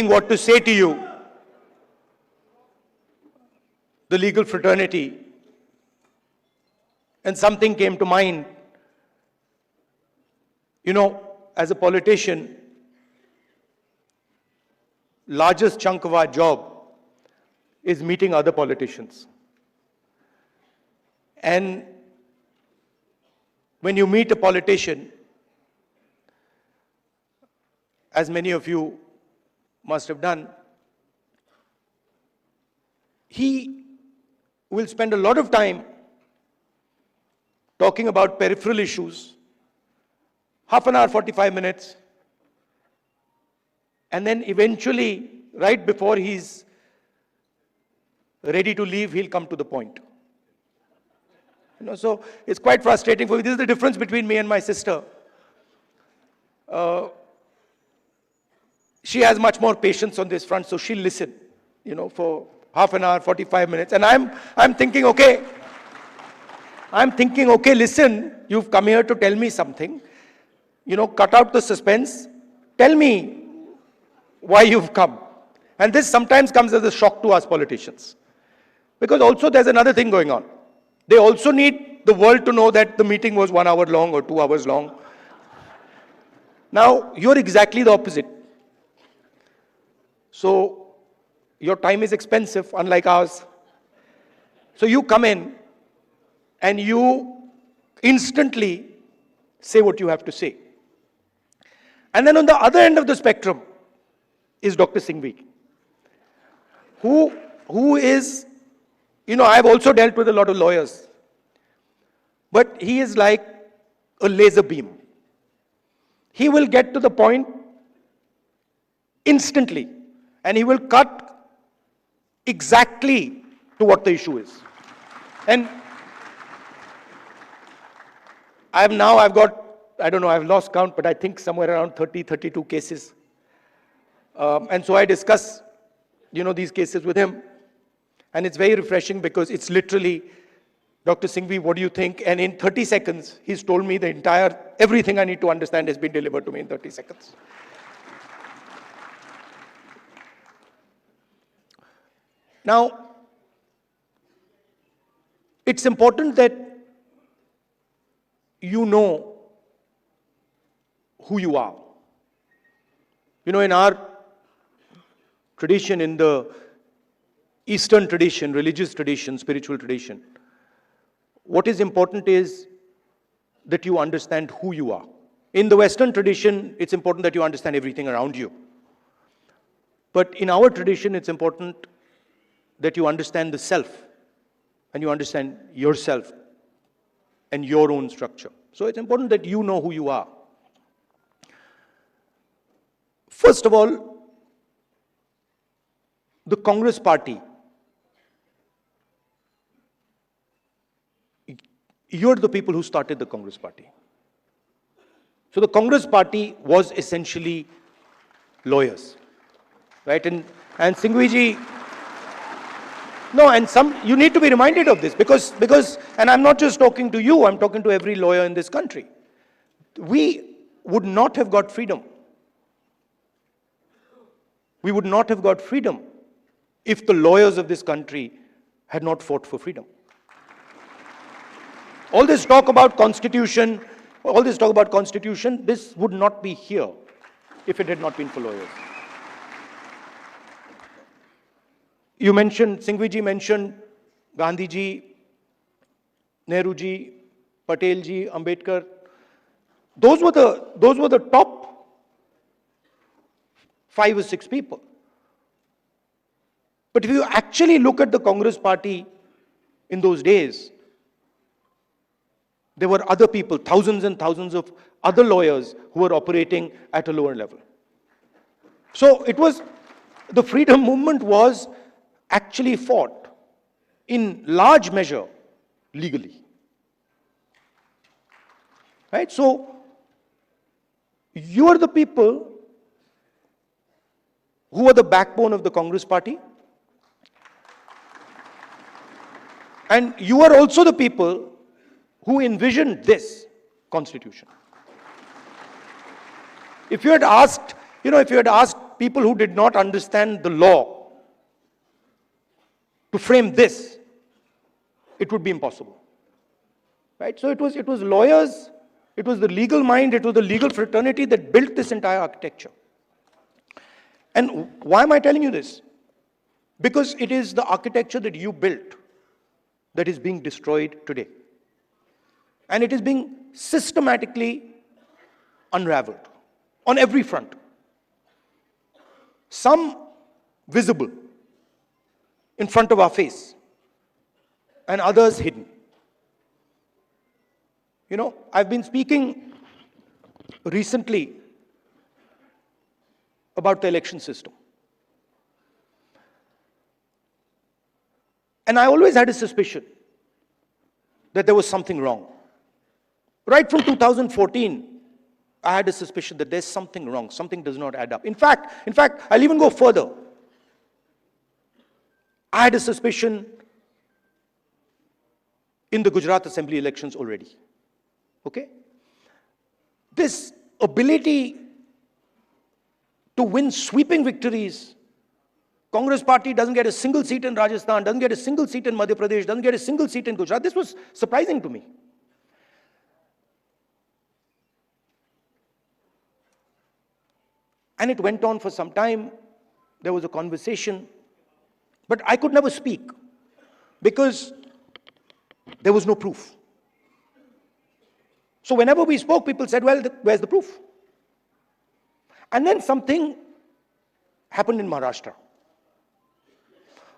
B: what to say to you, the legal fraternity, and something came to mind. You know, as a politician, largest chunk of our job is meeting other politicians. And when you meet a politician, as many of you must have done, he will spend a lot of time talking about peripheral issues
M: half an hour, 45 minutes. And then eventually, right before he's ready to leave, he'll come to the point. So it's quite frustrating for me. This is the difference between me and my sister. She has much more patience on this front, so she'll listen, for half an hour, 45 minutes. And I'm thinking, okay, listen, you've come here to tell me something. Cut out the suspense. Tell me why you've come. And this sometimes comes as a shock to us politicians. Because also there's another thing going on. They also need the world to know that the meeting was 1 hour long or 2 hours long. Now, you're exactly the opposite. So, your time is expensive, unlike ours. So you come in and you instantly say what you have to say. And then on the other end of the spectrum is Dr. Singhvi, who is, I've also dealt with a lot of lawyers, but he is like a laser beam. He will get to the point instantly, and he will cut exactly to what the issue is. And I've got, I don't know, I've lost count, but I think somewhere around 30, 32 cases. And so I discuss, these cases with him. And it's very refreshing because it's literally, Dr. Singhvi, what do you think? And in 30 seconds, he's told me everything I need to understand has been delivered to me in 30 seconds. Now, it's important that you know who you are. In our tradition, in the Eastern tradition, religious tradition, spiritual tradition, what is important is that you understand who you are. In the Western tradition, it's important that you understand everything around you. But in our tradition, it's important that you understand the self, and you understand yourself and your own structure. So it's important that you know who you are. First of all, the Congress party, you're the people who started the Congress party. So the Congress party was essentially lawyers, right? And Singhvi, you need to be reminded of this because, and I'm not just talking to you, I'm talking to every lawyer in this country. We would not have got freedom. We would not have got freedom if the lawyers of this country had not fought for freedom. All this talk about constitution, this would not be here if it had not been for lawyers. Singhvi mentioned Gandhiji, Nehruji, Patelji, Ambedkar. Those were the top 5 or 6 people. But if you actually look at the Congress party in those days, there were other people, thousands and thousands of other lawyers who were operating at a lower level. So the freedom movement was actually fought in large measure legally. Right? So you are the people who are the backbone of the Congress party. And you are also the people who envisioned this constitution. If you had asked people who did not understand the law to frame this, it would be impossible. Right? So it was lawyers, it was the legal mind, it was the legal fraternity that built this entire architecture. And why am I telling you this? Because it is the architecture that you built that is being destroyed today. And it is being systematically unraveled on every front. Some visible in front of our face, and others hidden. I've been speaking recently about the election system. And I always had a suspicion that there was something wrong. Right from 2014, I had a suspicion that there's something wrong, something does not add up. In fact, I'll even go further. I had a suspicion in the Gujarat Assembly elections already. Okay? This ability to win sweeping victories. Congress party doesn't get a single seat in Rajasthan, doesn't get a single seat in Madhya Pradesh, doesn't get a single seat in Gujarat. This was surprising to me. And it went on for some time. There was a conversation, but I could never speak because there was no proof. So whenever we spoke, people said, well, where's the proof? And then something happened in Maharashtra,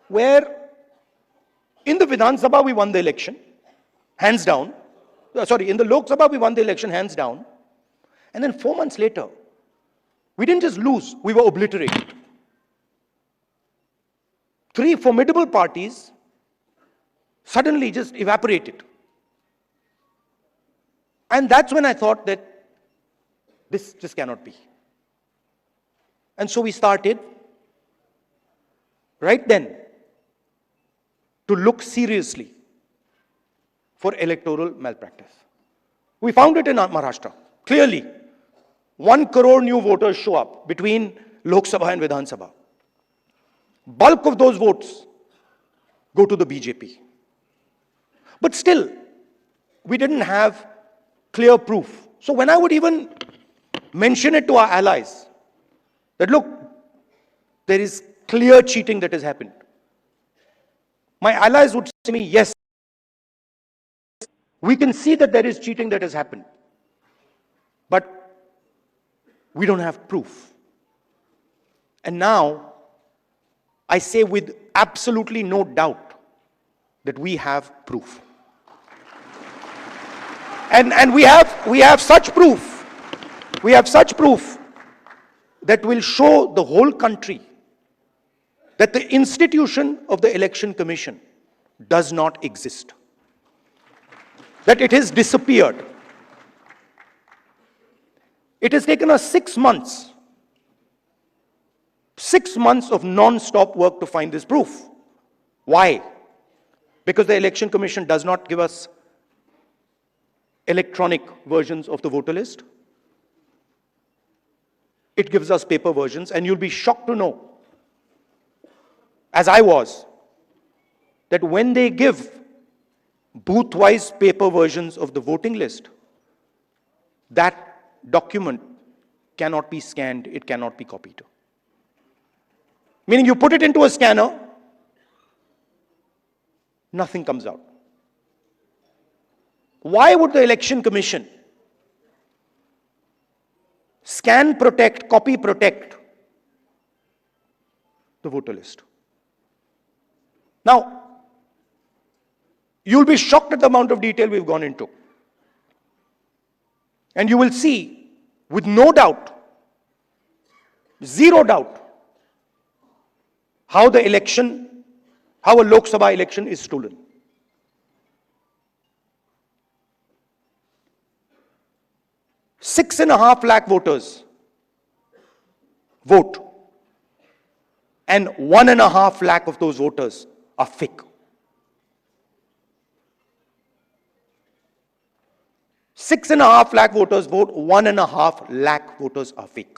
M: where in the Vidhan Sabha we won the election, hands down. In the Lok Sabha we won the election, hands down. And then 4 months later, we didn't just lose, we were obliterated. 3 formidable parties suddenly just evaporated. And that's when I thought that this just cannot be. And so we started right then to look seriously for electoral malpractice. We found it in Maharashtra, clearly. 1 crore new voters show up between Lok Sabha and Vidhan Sabha. Bulk of those votes go to the BJP. But still, we didn't have clear proof. So when I would even mention it to our allies, that look, there is clear cheating that has happened, my allies would say to me, yes, we can see that there is cheating that has happened, but we don't have proof. And now, I say with absolutely no doubt that we have proof. And we have such proof. We have such proof that will show the whole country that the institution of the Election Commission does not exist. That it has disappeared. It has taken us 6 months. 6 months of non-stop work to find this proof. Why? Because the Election Commission does not give us electronic versions of the voter list. It gives us paper versions, and you'll be shocked to know, as I was, that when they give booth-wise paper versions of the voting list, that document cannot be scanned, it cannot be copied. Meaning you put it into a scanner, nothing comes out. Why would the Election Commission scan protect, copy protect the voter list? Now, you'll be shocked at the amount of detail we've gone into. And you will see, with no doubt, zero doubt, how the election, how a Lok Sabha election is stolen. $6.5 lakh voters vote, and 1.5 lakh of those voters are fake. 6.5 lakh voters vote, 1.5 lakh voters are fake.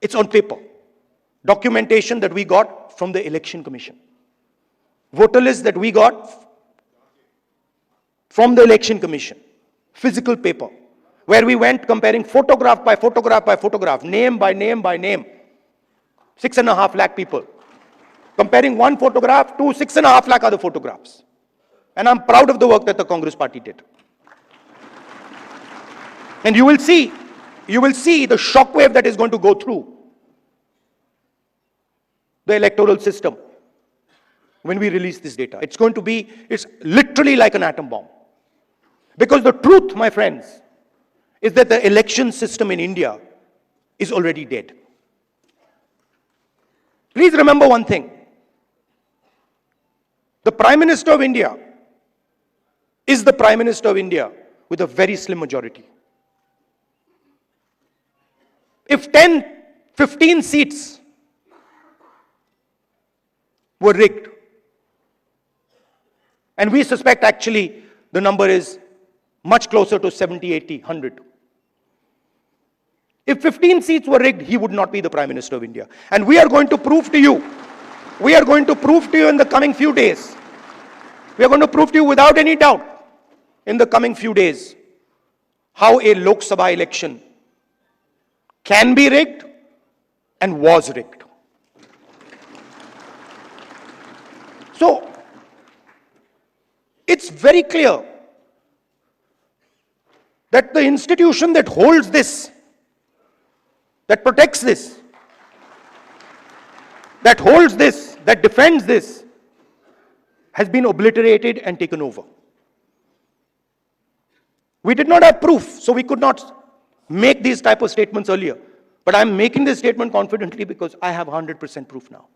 M: It's on paper. Documentation that we got from the Election Commission. Voter list that we got from the Election Commission. Physical paper. Where we went comparing photograph by photograph by photograph, name by name by name. 6.5 lakh people. Comparing one photograph to 6.5 lakh other photographs. And I'm proud of the work that the Congress party did. And you will see the shockwave that is going to go through the electoral system when we release this data. It's literally like an atom bomb. Because the truth, my friends, is that the election system in India is already dead. Please remember one thing. The Prime Minister of India is the Prime Minister of India with a very slim majority. If 10, 15 seats were rigged, and we suspect actually the number is much closer to 70, 80, 100. If 15 seats were rigged, he would not be the Prime Minister of India. And we are going to prove to you, in the coming few days, we are going to prove to you without any doubt in the coming few days how a Lok Sabha election can be rigged and was rigged. So, it's very clear that the institution that holds this, that protects this, that holds this, that defends this, has been obliterated and taken over. We did not have proof, so we could not make these type of statements earlier. But I'm making this statement confidently because I have 100% proof now.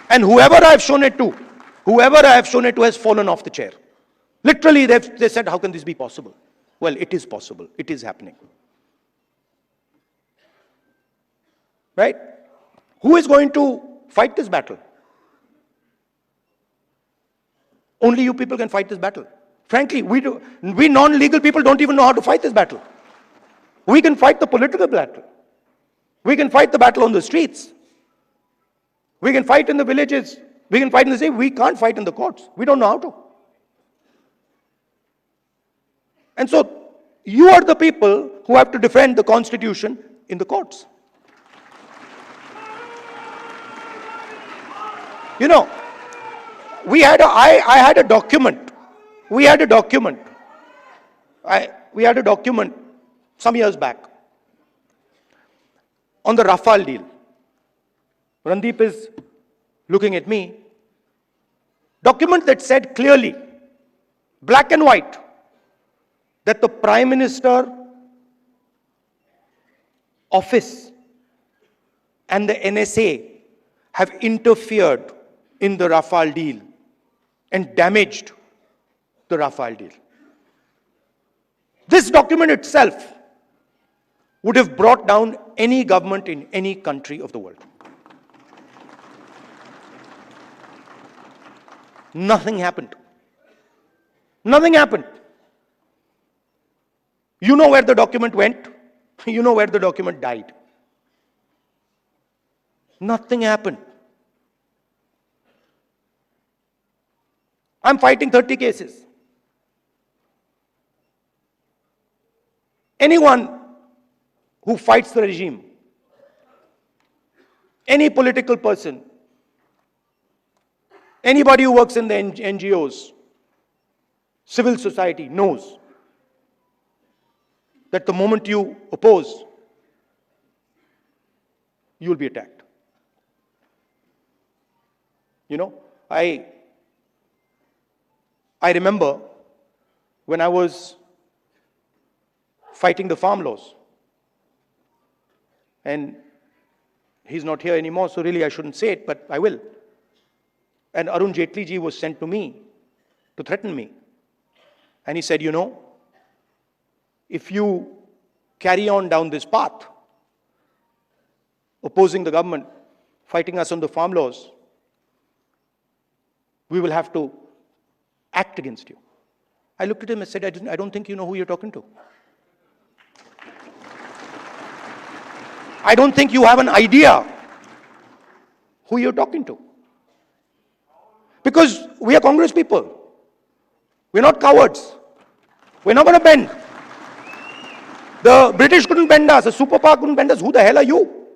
M: And whoever I have shown it to has fallen off the chair. Literally, they said, how can this be possible? Well, it is possible. It is happening. Right? Who is going to fight this battle? Only you people can fight this battle. Frankly, we non-legal people don't even know how to fight this battle. We can fight the political battle. We can fight the battle on the streets. We can fight in the villages. We can fight in the city. We can't fight in the courts. We don't know how to. And so, you are the people who have to defend the Constitution in the courts. You know, I had a document. We had a document some years back on the Rafale deal. Randeep is looking at me. Document that said clearly, black and white, that the Prime Minister office and the NSA have interfered in the Rafale deal and damaged the Rafale deal. This document itself would have brought down any government in any country of the world. Nothing happened. Nothing happened. You know where the document went. You know where the document died. Nothing happened. I'm fighting 30 cases. Anyone who fights the regime, any political person, anybody who works in the NGOs, civil society knows that the moment you oppose, you will be attacked. You know, I remember when I was fighting the farm laws, and he's not here anymore, so really I shouldn't say it, but I will. And Arun Jaitley ji was sent to me to threaten me. And he said, you know, if you carry on down this path, opposing the government, fighting us on the farm laws, we will have to act against you. I looked at him and said, I don't think you know who you're talking to. I don't think you have an idea who you're talking to. Because we are Congress people. We're not cowards. We're not going to bend. The British couldn't bend us. The superpower couldn't bend us. Who the hell are you?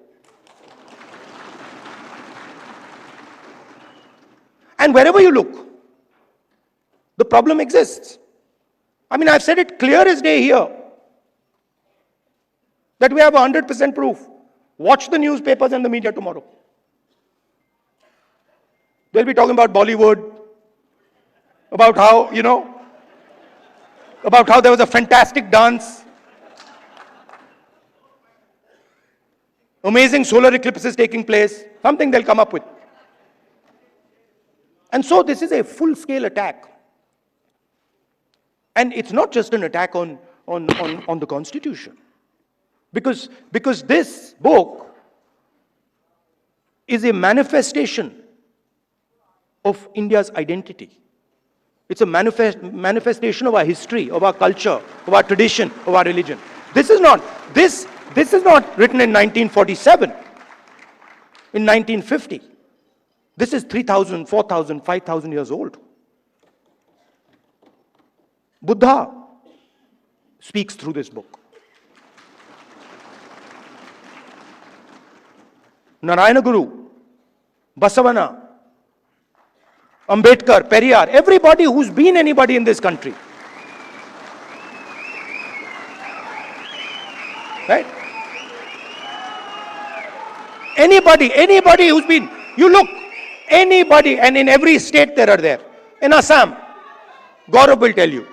M: And wherever you look, the problem exists. I mean, I've said it clear as day here that we have 100% proof. Watch the newspapers and the media tomorrow. They'll be talking about Bollywood, about how, you know, about how there was a fantastic dance, amazing solar eclipses taking place, something they'll come up with. And so this is a full-scale attack. And it's not just an attack on the Constitution. Because this book is a manifestation of India's identity. It's a manifestation of our history, of our culture, of our tradition, of our religion. This is not written in 1947, in 1950. This is 3,000, 4,000, 5,000 years old. Buddha speaks through this book. Narayana Guru, Basavana, Ambedkar, Periyar, everybody who's been anybody in this country. Right? Anybody who's been, you look, anybody, and in every state there are there. In Assam, Gaurav will tell you.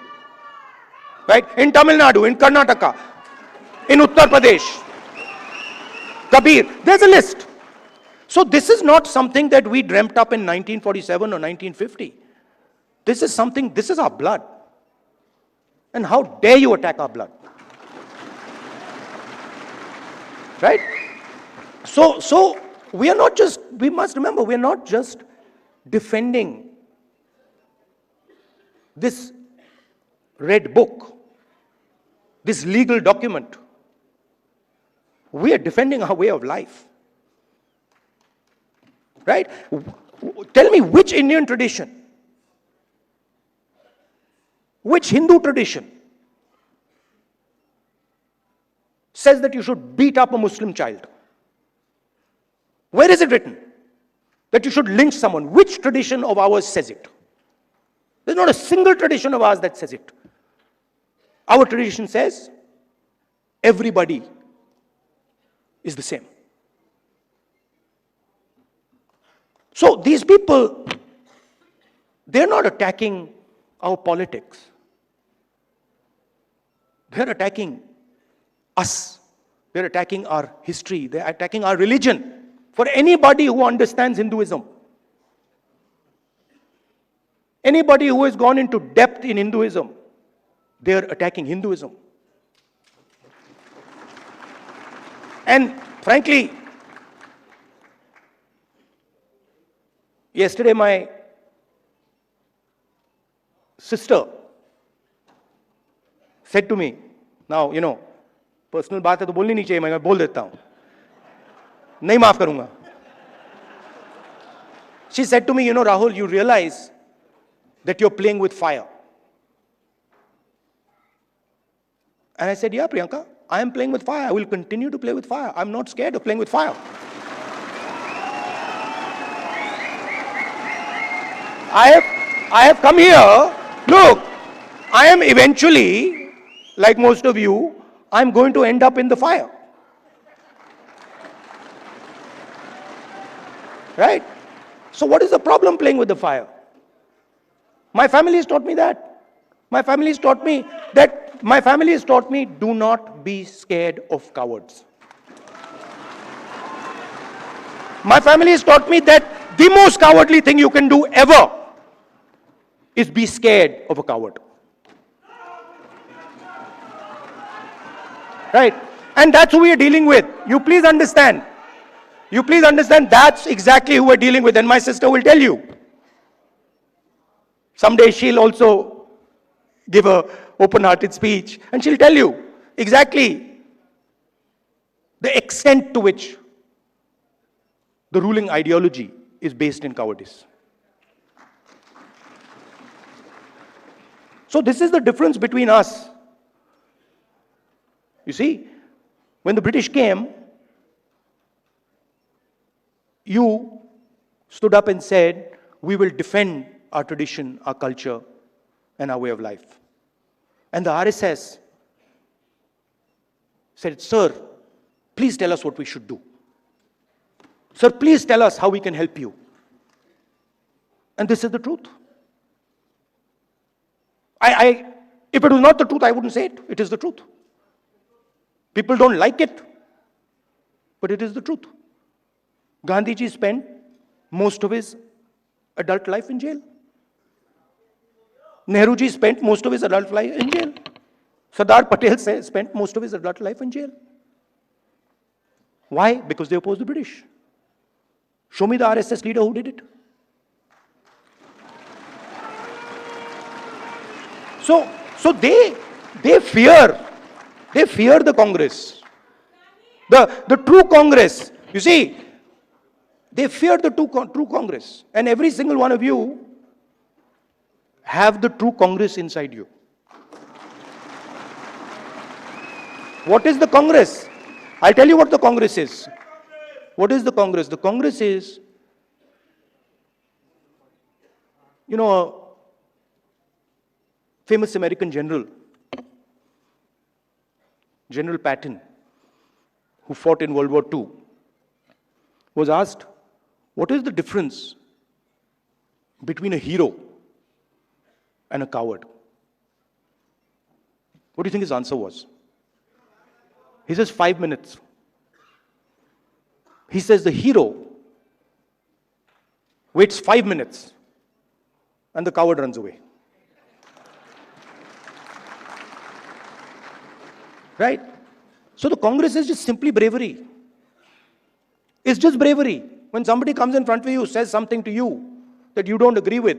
M: Right? In Tamil Nadu, in Karnataka, in Uttar Pradesh, Kabir, there's a list. So this is not something that we dreamt up in 1947 or 1950. This is our blood. And how dare you attack our blood? Right? So we are not just, we must remember, we are not just defending this red book, this legal document. We are defending our way of life. Right? Tell me which Indian tradition, which Hindu tradition says that you should beat up a Muslim child? Where is it written that you should lynch someone? Which tradition of ours says it? There's not a single tradition of ours that says it. Our tradition says everybody is the same. So these people, they're not attacking our politics. They're attacking us. They're attacking our history. They're attacking our religion. For anybody who understands Hinduism, anybody who has gone into depth in Hinduism, they're attacking Hinduism. And frankly, yesterday my sister said to me, now, you know, personal बात है तो बोलनी नहीं चाहिए, मैं बोल देता हूँ, नहीं माफ करूँगा. She said to me, you know, Rahul, you realize that you're playing with fire. And I said, yeah, Priyanka, I am playing with fire. I will continue to play with fire. I'm not scared of playing with fire. I have come here. Look, I am eventually, like most of you, I'm going to end up in the fire. Right? So what is the problem playing with the fire? My family has taught me that. My family has taught me do not be scared of cowards. My family has taught me that the most cowardly thing you can do ever is be scared of a coward. Right? And that's who we are dealing with. You please understand. You please understand that's exactly who we're dealing with. And my sister will tell you. Someday she'll also give a open-hearted speech and she'll tell you exactly the extent to which the ruling ideology is based in cowardice. So this is the difference between us. You see, when the British came, you stood up and said, we will defend our tradition, our culture, and our way of life. And the RSS said, sir, please tell us what we should do. Sir, please tell us how we can help you. And this is the truth. If it was not the truth, I wouldn't say it. It is the truth. People don't like it, but it is the truth. Gandhiji spent most of his adult life in jail. Nehruji spent most of his adult life in jail. Sardar Patel spent most of his adult life in jail. Why? Because they opposed the British. Show me the RSS leader who did it. So they fear the Congress. The true Congress. You see, they fear the true Congress. And every single one of you have the true Congress inside you. What is the Congress? I'll tell you what the Congress is. What is the Congress? The Congress is, a famous American general, General Patton, who fought in World War II, was asked, what is the difference between a hero and a coward? What do you think his answer was? He says 5 minutes. He says the hero waits 5 minutes and the coward runs away. Right? So the Congress is just simply bravery. It's just bravery. When somebody comes in front of you, says something to you that you don't agree with,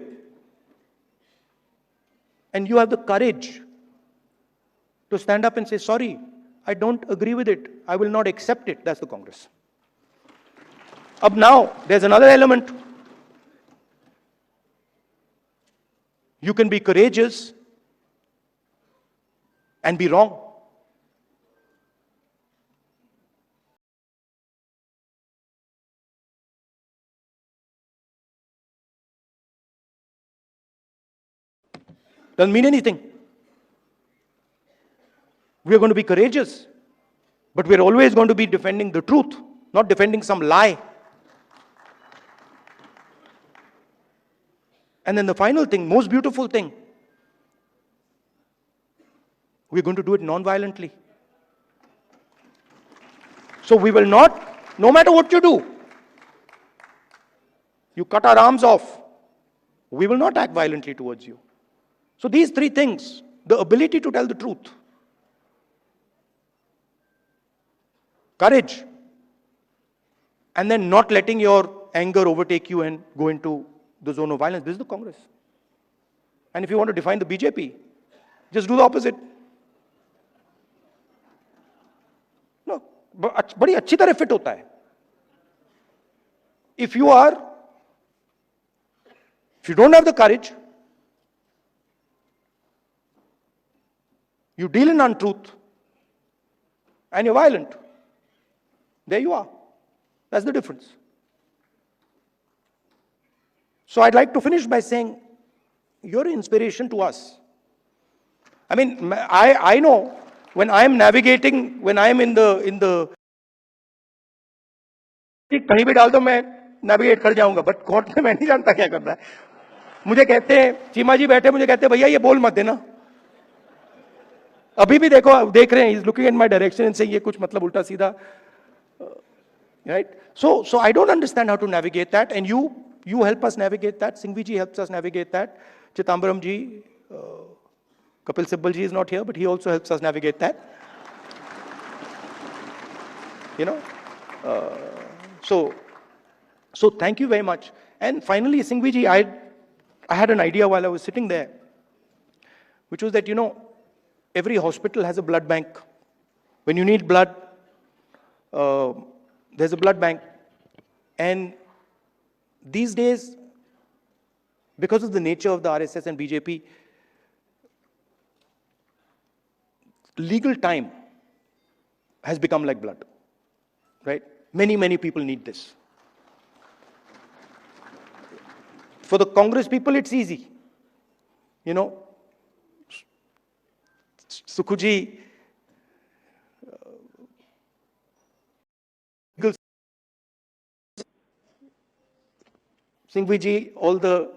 M: and you have the courage to stand up and say, sorry, I don't agree with it. I will not accept it. That's the Congress. Up now, there's another element. You can be courageous and be wrong. Doesn't mean anything. We are going to be courageous, but we're always going to be defending the truth, not defending some lie. And then the final thing, most beautiful thing, we're going to do it non-violently. So we will not, no matter what you do, you cut our arms off, we will not act violently towards you. So these three things, the ability to tell the truth, courage, and then not letting your anger overtake you and go into the zone of violence. This is the Congress. And if you want to define the BJP, just do the opposite. No, बड़ी अच्छी तरह fit होता है. If you don't have the courage, you deal in untruth, and you're violent, there you are. That's the difference. So I'd like to finish by saying, you're an inspiration to us. I mean, I know when I'm navigating, when I'm in the कहीं भी डाल दो मैं navigate कर जाऊंगा, but court में मैं नहीं जानता क्या करना है. मुझे कहते हैं, चीमा जी बैठे मुझे कहते हैं, भैया ये बोल मत देना. अभी भी देख रहे हैं, he's looking in my direction and saying ये कुछ मतलब उल्टा सीधा. Right? So I don't understand how to navigate that, and you help us navigate that. Singhvi ji helps us navigate that. Chithambaram ji, Kapil Sibal ji is not here, but he also helps us navigate that. So thank you very much. And finally, Singhvi ji, I had an idea while I was sitting there, which was that, every hospital has a blood bank. When you need blood, there's a blood bank. And these days, because of the nature of the RSS and BJP, legal time has become like blood, right? Many people need this. For the Congress people, it's easy. Sukhuji, Singhvi ji, all the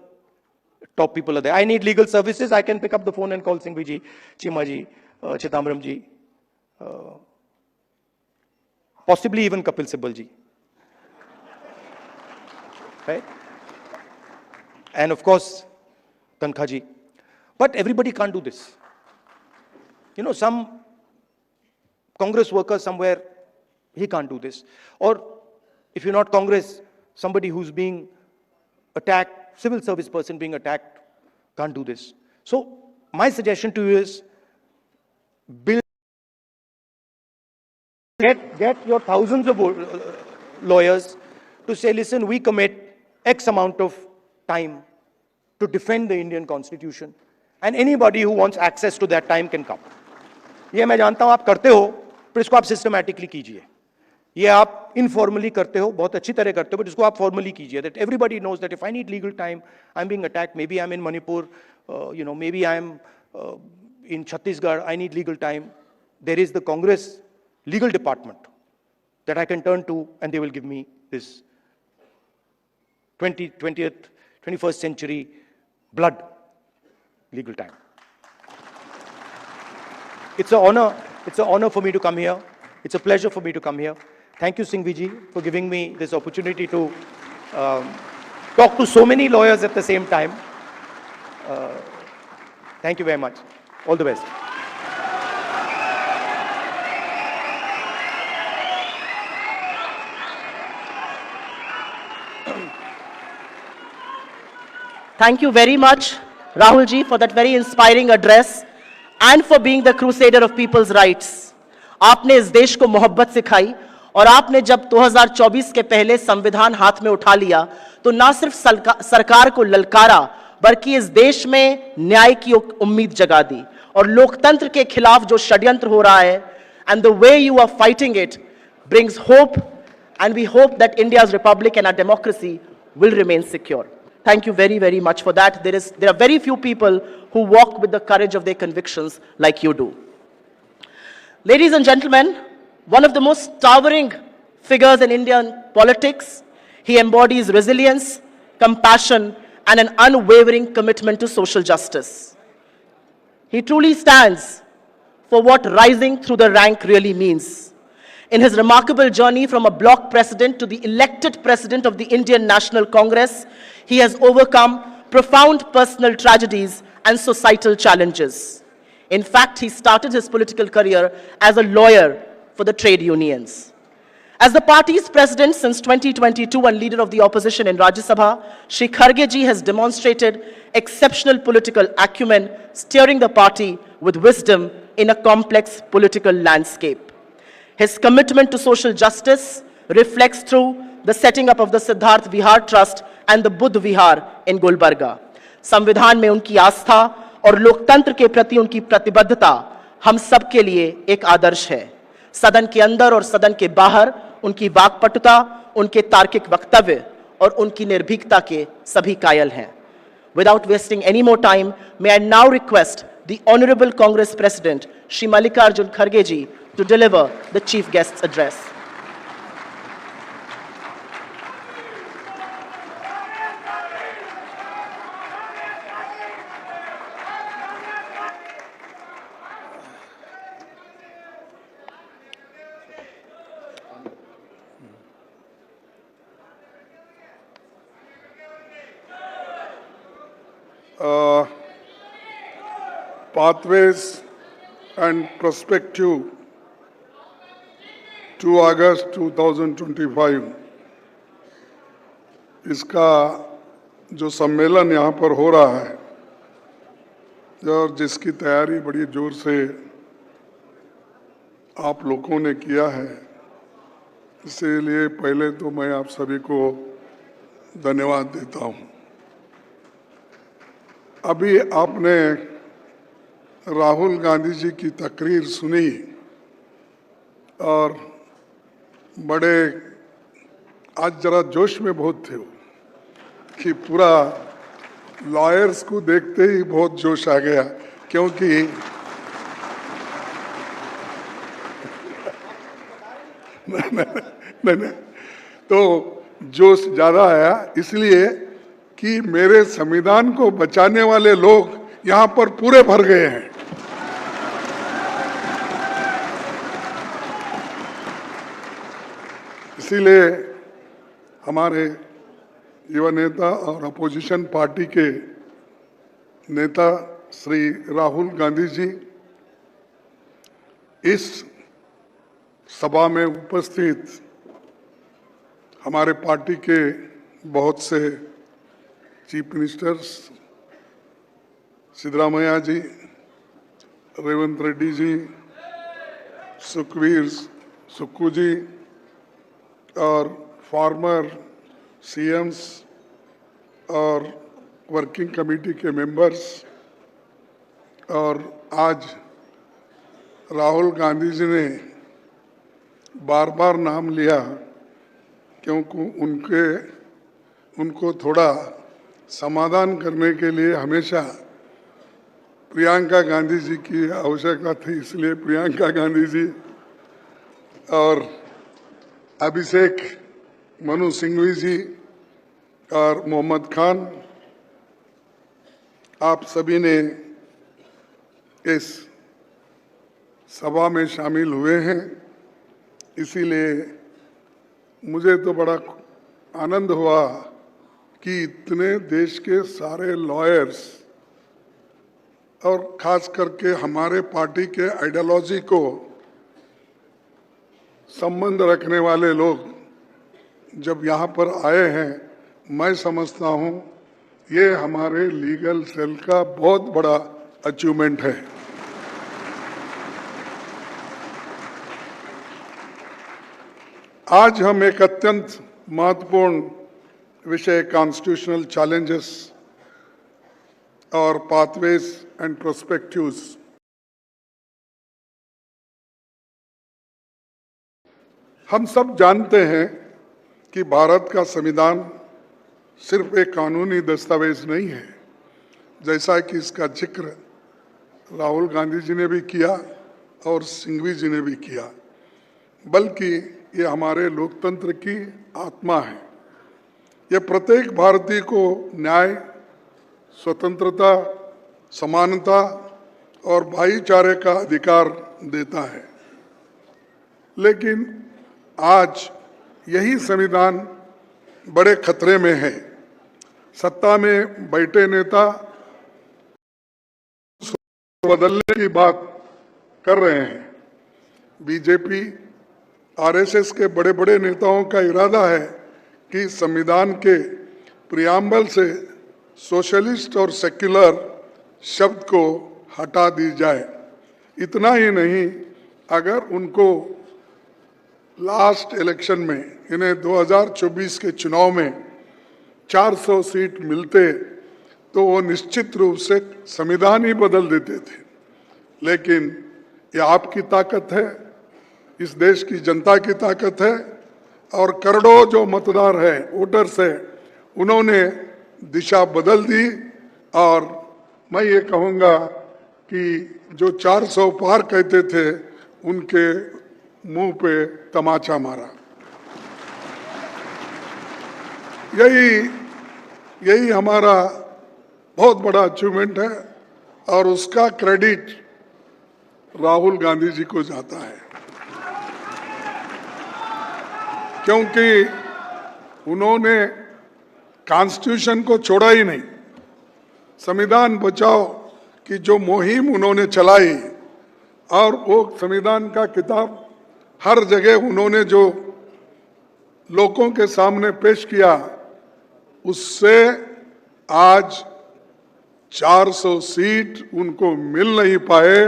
M: top people are there. I need legal services, I can pick up the phone and call Singhvi ji, Chima ji, Chidambaram ji, possibly even Kapil Sibal ji. Right? And of course, Tankha ji. But everybody can't do this. You know, some Congress worker somewhere, he can't do this. Or if you're not Congress, somebody who's being attacked, civil service person being attacked, can't do this. So my suggestion to you is, get your thousands of lawyers to say, listen, we commit X amount of time to defend the Indian Constitution, and anybody who wants access to that time can come. ये मैं जानता हूं आप करते हो, पर इसको आप सिस्टमैटिकली कीजिए. ये आप इनफॉर्मली करते हो, बहुत अच्छी तरह करते हो, but इसको आप फॉर्मली कीजिए. That everybody knows that if I need legal time, I'm being attacked. Maybe I'm in Manipur, maybe I'm in Chhattisgarh. I need legal time. There is the Congress legal department that I can turn to, and they will give me this 21st century blood legal time. It's an honor for me to come here. It's a pleasure for me to come here. Thank you, Singhvi ji, for giving me this opportunity to talk to so many lawyers at the same time. Thank you very much. All the best.
A: Thank you very much, Rahul ji, for that very inspiring address and for being the crusader of people's rights. आपने इस देश को मोहब्बत सिखाई, और आपने जब 2024 के पहले संविधान हाथ में उठा लिया, तो ना सिर्फ सरकार को ललकारा, बल्कि इस देश में न्याय की उम्मीद जगा दी. और लोकतंत्र के खिलाफ जो षड्यंत्र हो रहा है, and the way you are fighting it brings hope, and we hope that India's republic and our democracy will remain secure. Thank you very, very much for that. There are very few people who walk with the courage of their convictions like you do. Ladies and gentlemen, one of the most towering figures in Indian politics, he embodies resilience, compassion, and an unwavering commitment to social justice. He truly stands for what rising through the rank really means. In his remarkable journey from a bloc president to the elected president of the Indian National Congress, he has overcome profound personal tragedies and societal challenges. In fact, he started his political career as a lawyer for the trade unions. As the party's president since 2022 and leader of the opposition in Rajya Sabha, Shri Kharge ji has demonstrated exceptional political acumen, steering the party with wisdom in a complex political landscape. His commitment to social justice reflects through the setting up of the Siddharth Vihar Trust and the Buddh Vihar in Gulbarga. संविधान में उनकी आस्था और लोकतंत्र के प्रति उनकी प्रतिबद्धता हम सब के लिए एक आदर्श है. सदन के अंदर और सदन के बाहर उनकी वाक्पटुता, उनके तार्किक वक्तव्य और उनकी निर्भीकता के सभी कायल हैं. Without wasting any more time, may I now request the Honorable Congress President, Shri Mallikarjun Kharge ji, to deliver the Chief Guest's address.
N: Pathways and Perspective 2 August 2025 इसका जो सम्मेलन यहाँ पर हो रहा है और जिसकी तैयारी बड़ी जोर से आप लोगों ने किया है, इसीलिए पहले तो मैं आप सभी को धन्यवाद देता हूँ. अभी आपने राहुल गांधी जी की तकरीर सुनी और बड़े आज जरा जोश में बहुत थे वो कि पूरा लॉयर्स को देखते ही बहुत जोश आ गया, क्योंकि नहीं तो जोश ज़्यादा आया. इसलिए कि मेरे संविधान को बचाने वाले लोग यहां पर पूरे भर गए हैं। इसीलिए हमारे युवा नेता और अपोजिशन पार्टी के नेता श्री राहुल गांधी जी इस सभा में उपस्थित हमारे पार्टी के बहुत से चीफ मिनिस्टर्स सिद्धरामैया जी, रेवंत रेड्डी जी, सुखवीर सुक्खू जी और फॉर्मर सीएम्स और वर्किंग कमेटी के मेंबर्स, और आज राहुल गांधी जी ने बार बार नाम लिया क्योंकि उनको थोड़ा समाधान करने के लिए हमेशा प्रियंका गांधी जी की आवश्यकता थी, इसलिए प्रियंका गांधी जी और अभिषेक मनु सिंघवी जी और मोहम्मद खान, आप सभी ने इस सभा में शामिल हुए हैं। इसीलिए मुझे तो बड़ा आनंद हुआ कि इतने देश के सारे लॉयर्स और खास करके हमारे पार्टी के आइडियोलॉजी को संबंध रखने वाले लोग जब यहाँ पर आए हैं, मैं समझता हूँ ये हमारे लीगल सेल का बहुत बड़ा अचीवमेंट है। आज हम एक अत्यंत महत्वपूर्ण विषय कॉन्स्टिट्यूशनल चैलेंजेस और पाथवेज एंड प्रोस्पेक्टिव्स हम सब जानते हैं कि भारत का संविधान सिर्फ एक कानूनी दस्तावेज नहीं है, जैसा कि इसका जिक्र राहुल गांधी जी ने भी किया और सिंघवी जी ने भी किया, बल्कि ये हमारे लोकतंत्र की आत्मा है। ये प्रत्येक भारतीय को न्याय, स्वतंत्रता, समानता और भाईचारे का अधिकार देता है। लेकिन आज यही संविधान बड़े खतरे में है। सत्ता में बैठे नेता बदलने की बात कर रहे हैं। बीजेपी, आरएसएस के बड़े बड़े नेताओं का इरादा है कि संविधान के प्रियम्बल से सोशलिस्ट और सेक्युलर शब्द को हटा दी जाए। इतना ही नहीं, अगर उनको लास्ट इलेक्शन में, इन्हें 2024 के चुनाव में 400 सीट मिलते तो वो निश्चित रूप से संविधान ही बदल देते थे। लेकिन ये आपकी ताकत है, इस देश की जनता की ताकत है, और करोड़ों जो मतदार है, वोटर्स है, उन्होंने दिशा बदल दी। और मैं ये कहूँगा कि जो 400 पार कहते थे, उनके मुंह पे तमाचा मारा। यही हमारा बहुत बड़ा अचीवमेंट है और उसका क्रेडिट राहुल गांधी जी को जाता है, क्योंकि उन्होंने कॉन्स्टिट्यूशन को छोड़ा ही नहीं। संविधान बचाओ की जो मुहिम उन्होंने चलाई, और वो संविधान का किताब हर जगह उन्होंने जो लोगों के सामने पेश किया, उससे आज 400 सीट उनको मिल नहीं पाए।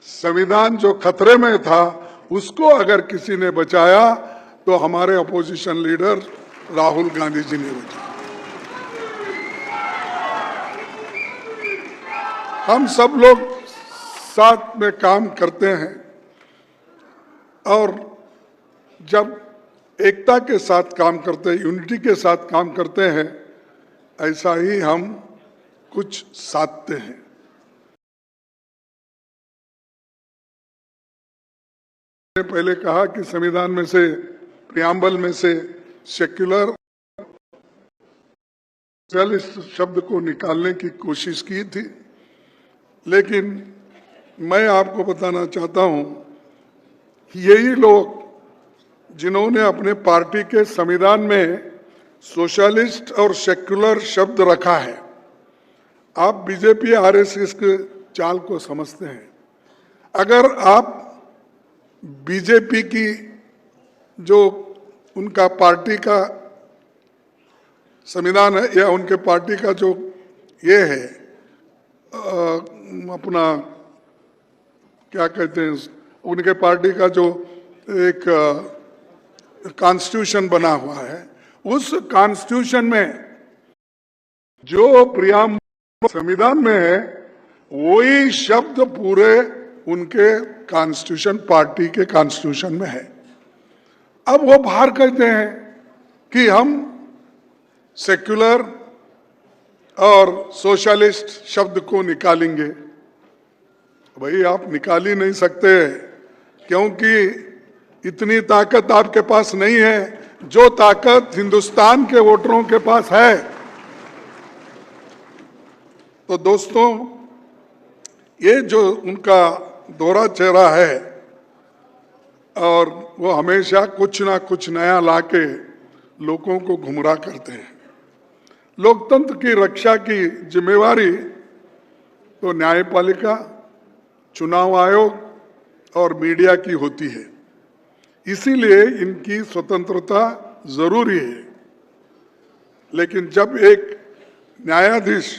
N: संविधान जो खतरे में था, उसको अगर किसी ने बचाया तो हमारे अपोजिशन लीडर राहुल गांधी जी ने बचाया। हम सब लोग साथ में काम करते हैं, और जब एकता के साथ काम करते हैं, यूनिटी के साथ काम करते हैं, ऐसा ही हम कुछ साधते हैं। मैंने पहले कहा कि संविधान में से, प्रियम्बल में से सेक्युलर सोशलिस्ट शब्द को निकालने की कोशिश की थी, लेकिन मैं आपको बताना चाहता हूं, यही लोग जिन्होंने अपने पार्टी के संविधान में सोशलिस्ट और सेक्युलर शब्द रखा है, आप बीजेपी आरएसएस के चाल को समझते हैं। अगर आप बीजेपी की जो उनका पार्टी का संविधान है या उनके पार्टी का जो ये है अपना क्या कहते हैं, उनके पार्टी का जो एक कॉन्स्टिट्यूशन बना हुआ है, उस कॉन्स्टिट्यूशन में जो प्रियम्बल संविधान में है वही शब्द पूरे उनके कॉन्स्टिट्यूशन, पार्टी के कॉन्स्टिट्यूशन में है। अब वो बाहर कहते हैं कि हम सेक्युलर और सोशलिस्ट शब्द को निकालेंगे। भाई आप निकाल ही नहीं सकते, क्योंकि इतनी ताकत आपके पास नहीं है जो ताकत हिंदुस्तान के वोटरों के पास है। तो दोस्तों, ये जो उनका दोहरा चेहरा है और वो हमेशा कुछ ना कुछ नया लाके लोगों को गुमराह करते हैं। लोकतंत्र की रक्षा की जिम्मेवारी तो न्यायपालिका, चुनाव आयोग और मीडिया की होती है, इसीलिए इनकी स्वतंत्रता जरूरी है। लेकिन जब एक न्यायाधीश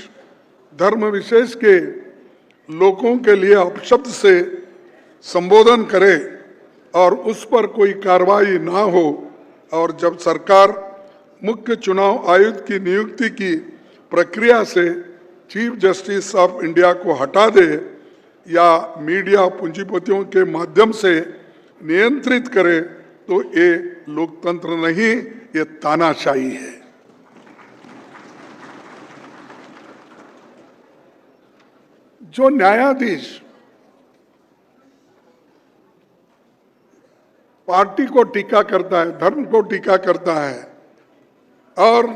N: धर्म विशेष के लोगों के लिए अपशब्द से संबोधन करे और उस पर कोई कार्रवाई ना हो, और जब सरकार मुख्य चुनाव आयुक्त की नियुक्ति की प्रक्रिया से चीफ जस्टिस ऑफ इंडिया को हटा दे या मीडिया पूंजीपतियों के माध्यम से नियंत्रित करे, तो ये लोकतंत्र नहीं, ये तानाशाही है। जो न्यायाधीश पार्टी को टीका करता है, धर्म को टीका करता है और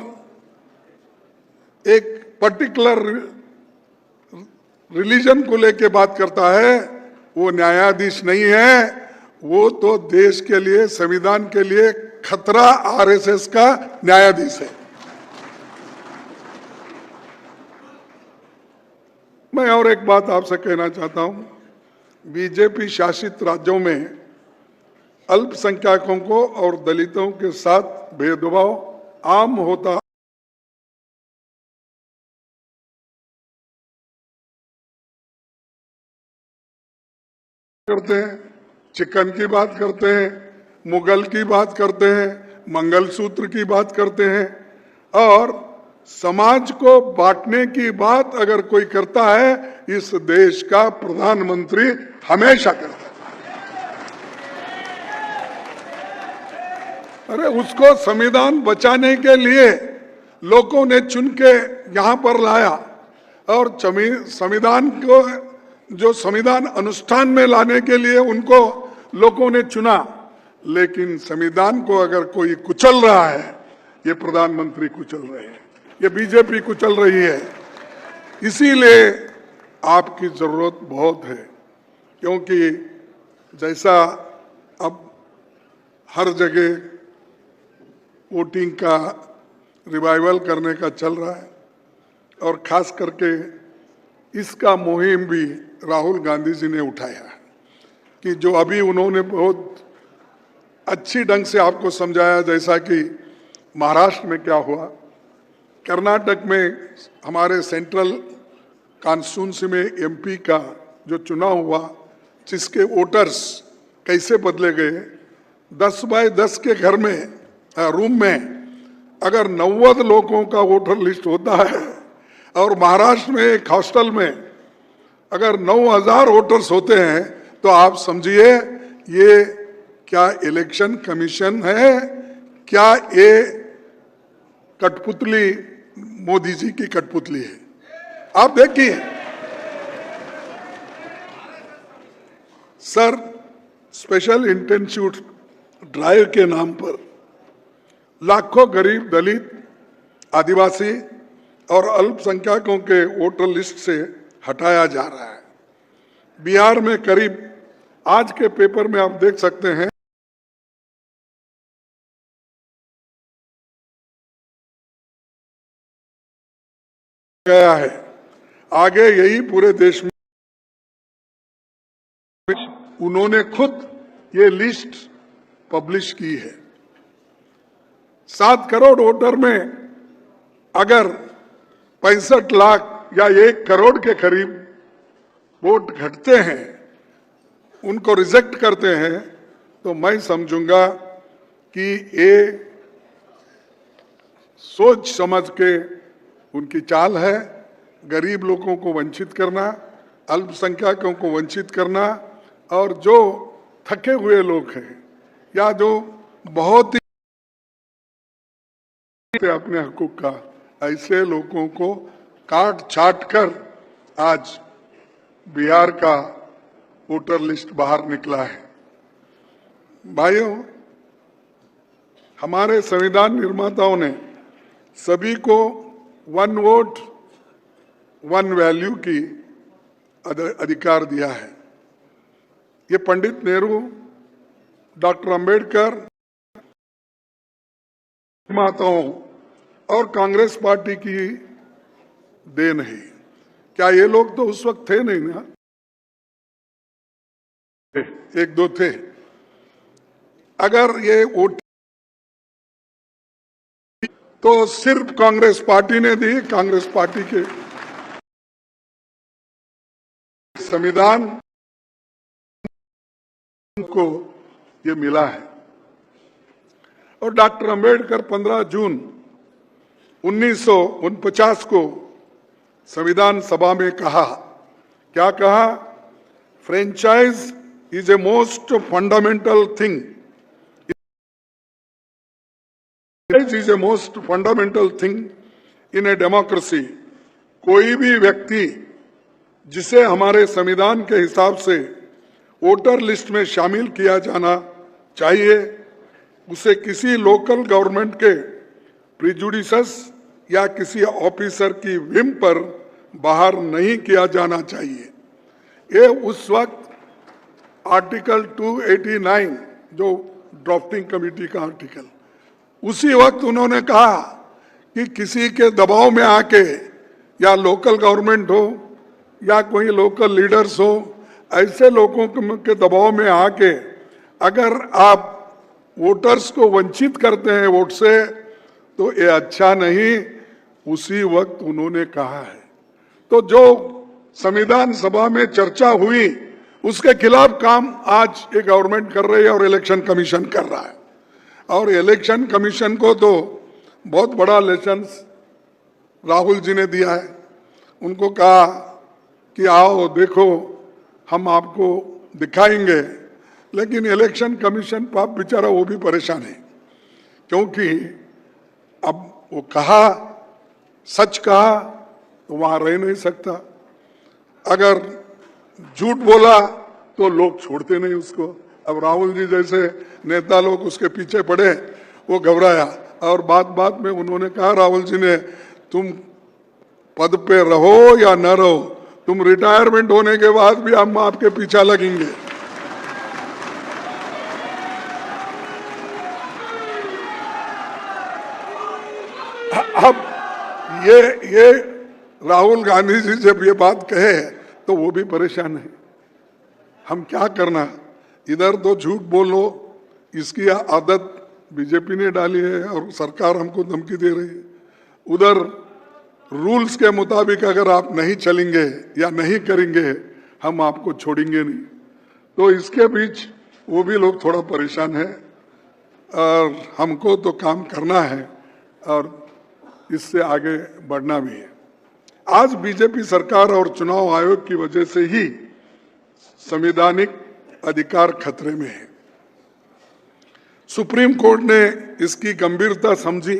N: एक पर्टिकुलर रिलीजन को लेके बात करता है, वो न्यायाधीश नहीं है, वो तो देश के लिए, संविधान के लिए खतरा आरएसएस का न्यायाधीश है। मैं और एक बात आपसे कहना चाहता हूं, बीजेपी शासित राज्यों में अल्पसंख्यकों को और दलितों के साथ भेदभाव आम होता करते हैं, चिकन की बात करते हैं, मुगल की बात करते हैं, मंगलसूत्र की बात करते हैं, और समाज को बांटने की बात अगर कोई करता है, इस देश का प्रधानमंत्री हमेशा करता है। अरे उसको संविधान बचाने के लिए लोगों ने चुन के यहां पर लाया, और संविधान को जो संविधान अनुष्ठान में लाने के लिए उनको लोगों ने चुना, लेकिन संविधान को अगर कोई कुचल रहा है, ये प्रधानमंत्री कुचल रहे हैं, ये बीजेपी कुचल रही है। इसीलिए आपकी जरूरत बहुत है, क्योंकि जैसा अब हर जगह वोटिंग का रिवाइवल करने का चल रहा है, और खास करके इसका मुहिम भी राहुल गांधी जी ने उठाया, कि जो अभी उन्होंने बहुत अच्छी ढंग से आपको समझाया, जैसा कि महाराष्ट्र में क्या हुआ, कर्नाटक में हमारे सेंट्रल कॉन्स्टिट्यूंसी में एमपी का जो चुनाव हुआ, जिसके वोटर्स कैसे बदले गए। 10 बाय 10 के घर में रूम में अगर 90 लोगों का वोटर लिस्ट होता है, और महाराष्ट्र में एक हॉस्टल में अगर 9000 वोटर्स होते हैं, तो आप समझिए ये क्या इलेक्शन कमीशन है, क्या ये कठपुतली मोदी जी की कठपुतली है। आप देखिए सर, स्पेशल इंटेंसिव ड्राइव के नाम पर लाखों गरीब, दलित, आदिवासी और अल्पसंख्यकों के वोटर लिस्ट से हटाया जा रहा है। बिहार में करीब, आज के पेपर में आप देख सकते हैं, गया है। आगे यही पूरे देश में उन्होंने खुद ये लिस्ट पब्लिश की है। 7 करोड़ वोटर में अगर 65 लाख या 1 करोड़ के करीब वोट घटते हैं, उनको रिजेक्ट करते हैं, तो मैं समझूंगा कि ये सोच समझ के उनकी चाल है। गरीब लोगों को वंचित करना, अल्पसंख्यकों को वंचित करना, और जो थके हुए लोग हैं या जो बहुत ही अपने हकूक का, ऐसे लोगों को काट छाट कर आज बिहार का वोटर लिस्ट बाहर निकला है। भाइयों, हमारे संविधान निर्माताओं ने सभी को 1 वोट 1 वैल्यू की अधिकार दिया है। ये पंडित नेहरू, डॉक्टर अंबेडकर, निर्माताओं और कांग्रेस पार्टी की देन है। क्या ये लोग तो उस वक्त थे नहीं ना? 1-2 थे। अगर ये वोट तो सिर्फ कांग्रेस पार्टी ने दी। कांग्रेस पार्टी के संविधान को ये मिला है। और डॉक्टर अंबेडकर 15 जून 1949 को संविधान सभा में कहा, क्या कहा? Franchise is a most fundamental thing, is a most fundamental thing in a democracy. कोई भी व्यक्ति जिसे हमारे संविधान के हिसाब से वोटर लिस्ट में शामिल किया जाना चाहिए, उसे किसी लोकल गवर्नमेंट के प्रिजुडिसेस या किसी ऑफिसर की विम पर बाहर नहीं किया जाना चाहिए। ये उस वक्त आर्टिकल 289 जो ड्राफ्टिंग कमेटी का आर्टिकल, उसी वक्त उन्होंने कहा कि किसी के दबाव में आके, या लोकल गवर्नमेंट हो या कोई लोकल लीडर्स हो, ऐसे लोगों के दबाव में आके अगर आप वोटर्स को वंचित करते हैं वोट से, तो ये अच्छा नहीं। उसी वक्त उन्होंने कहा है। तो जो संविधान सभा में चर्चा हुई, उसके खिलाफ काम आज ये गवर्नमेंट कर रही है और इलेक्शन कमीशन कर रहा है। और इलेक्शन कमीशन को तो बहुत बड़ा लेसन राहुल जी ने दिया है। उनको कहा कि आओ देखो, हम आपको दिखाएंगे। लेकिन इलेक्शन कमीशन पाप बेचारा वो भी परेशान है, क्योंकि अब वो कहा, सच कहा तो वहां रह नहीं सकता। अगर झूठ बोला तो लोग छोड़ते नहीं उसको। अब राहुल जी जैसे नेता लोग उसके पीछे पड़े, वो घबराया। और बात में उन्होंने कहा, राहुल जी ने, तुम पद पे रहो या न रहो, तुम रिटायरमेंट होने के बाद भी हम आपके पीछा लगेंगे। अब ये राहुल गांधी जी जब ये बात कहे तो वो भी परेशान है। हम क्या करना? इधर तो झूठ बोलो, इसकी आदत बीजेपी ने डाली है और सरकार हमको धमकी दे रही है। उधर रूल्स के मुताबिक अगर आप नहीं चलेंगे या नहीं करेंगे, हम आपको छोड़ेंगे नहीं। तो इसके बीच वो भी लोग थोड़ा परेशान है। और हमको तो काम करना है और इससे आगे बढ़ना भी है। आज बीजेपी सरकार और चुनाव आयोग की वजह से ही संवैधानिक अधिकार खतरे में है। सुप्रीम कोर्ट ने इसकी गंभीरता समझी,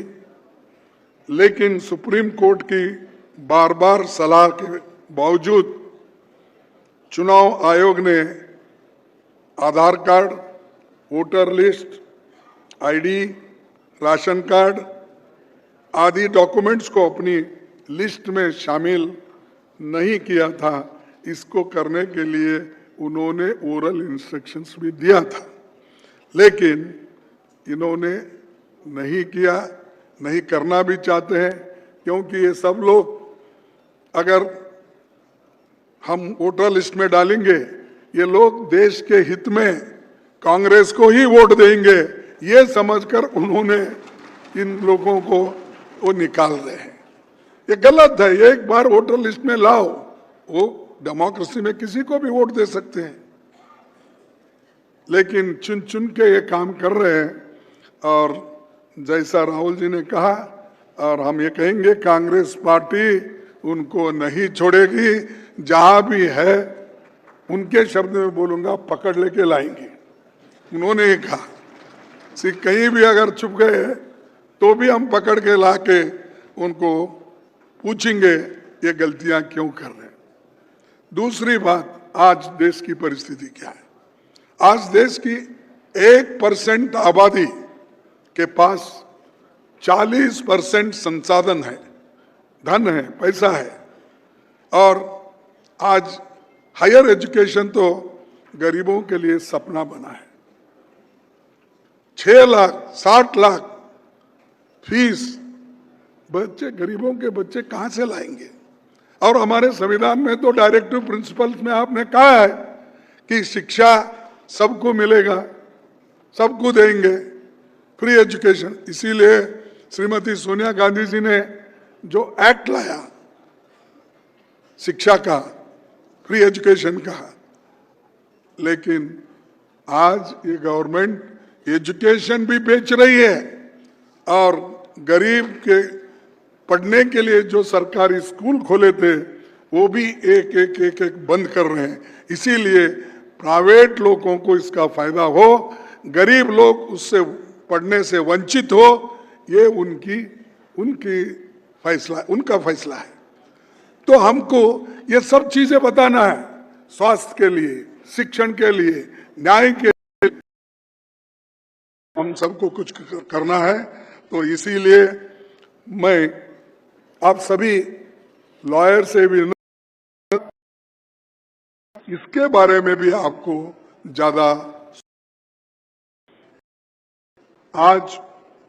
N: लेकिन सुप्रीम कोर्ट की बार बार सलाह के बावजूद चुनाव आयोग ने Aadhaar card, voter list, ID, ration card आदि डॉक्यूमेंट्स को अपनी लिस्ट में शामिल नहीं किया था, इसको करने के लिए उन्होंने ओरल इंस्ट्रक्शंस भी दिया था, लेकिन इन्होंने नहीं किया, नहीं करना भी चाहते हैं, क्योंकि ये सब लोग अगर हम वोटर लिस्ट में डालेंगे, ये लोग देश के हित में कांग्रेस को ही वोट देंगे, ये समझकर उन्होंने इन लोगों को वो निकाल रहे हैं। ये गलत है। एक बार वोटर लिस्ट में लाओ, वो डेमोक्रेसी में किसी को भी वोट दे सकते हैं, लेकिन चुन चुन के ये काम कर रहे हैं। और जैसा राहुल जी ने कहा, और हम ये कहेंगे, कांग्रेस पार्टी उनको नहीं छोड़ेगी, जहां भी है उनके शब्द में बोलूंगा, पकड़ लेके लाएंगे। उन्होंने ये कहा कहीं भी अगर छुप गए तो भी हम पकड़ के लाके उनको पूछेंगे ये गलतियां क्यों कर रहे हैं। दूसरी बात, आज देश की परिस्थिति क्या है? आज देश की 1% आबादी के पास 40% संसाधन है, धन है, पैसा है, और आज हायर एजुकेशन तो गरीबों के लिए सपना बना है। 6 लाख 60 लाख फीस बच्चे, गरीबों के बच्चे कहां से लाएंगे? और हमारे संविधान में तो डायरेक्टिव प्रिंसिपल्स में आपने कहा है कि शिक्षा सबको मिलेगा, सबको देंगे, फ्री एजुकेशन। इसीलिए श्रीमती सोनिया गांधी जी ने जो एक्ट लाया शिक्षा का, फ्री एजुकेशन का, लेकिन आज ये गवर्नमेंट एजुकेशन भी बेच रही है, और गरीब के पढ़ने के लिए जो सरकारी स्कूल खोले थे वो भी एक बंद कर रहे हैं। इसीलिए प्राइवेट लोगों को इसका फायदा हो, गरीब लोग उससे पढ़ने से वंचित हो, ये उनका फैसला है। तो हमको ये सब चीजें बताना है, स्वास्थ्य के लिए, शिक्षण के लिए, न्याय के लिए, हम सबको कुछ करना है। तो इसीलिए मैं आप सभी लॉयर से भी इसके बारे में भी आपको ज्यादा, आज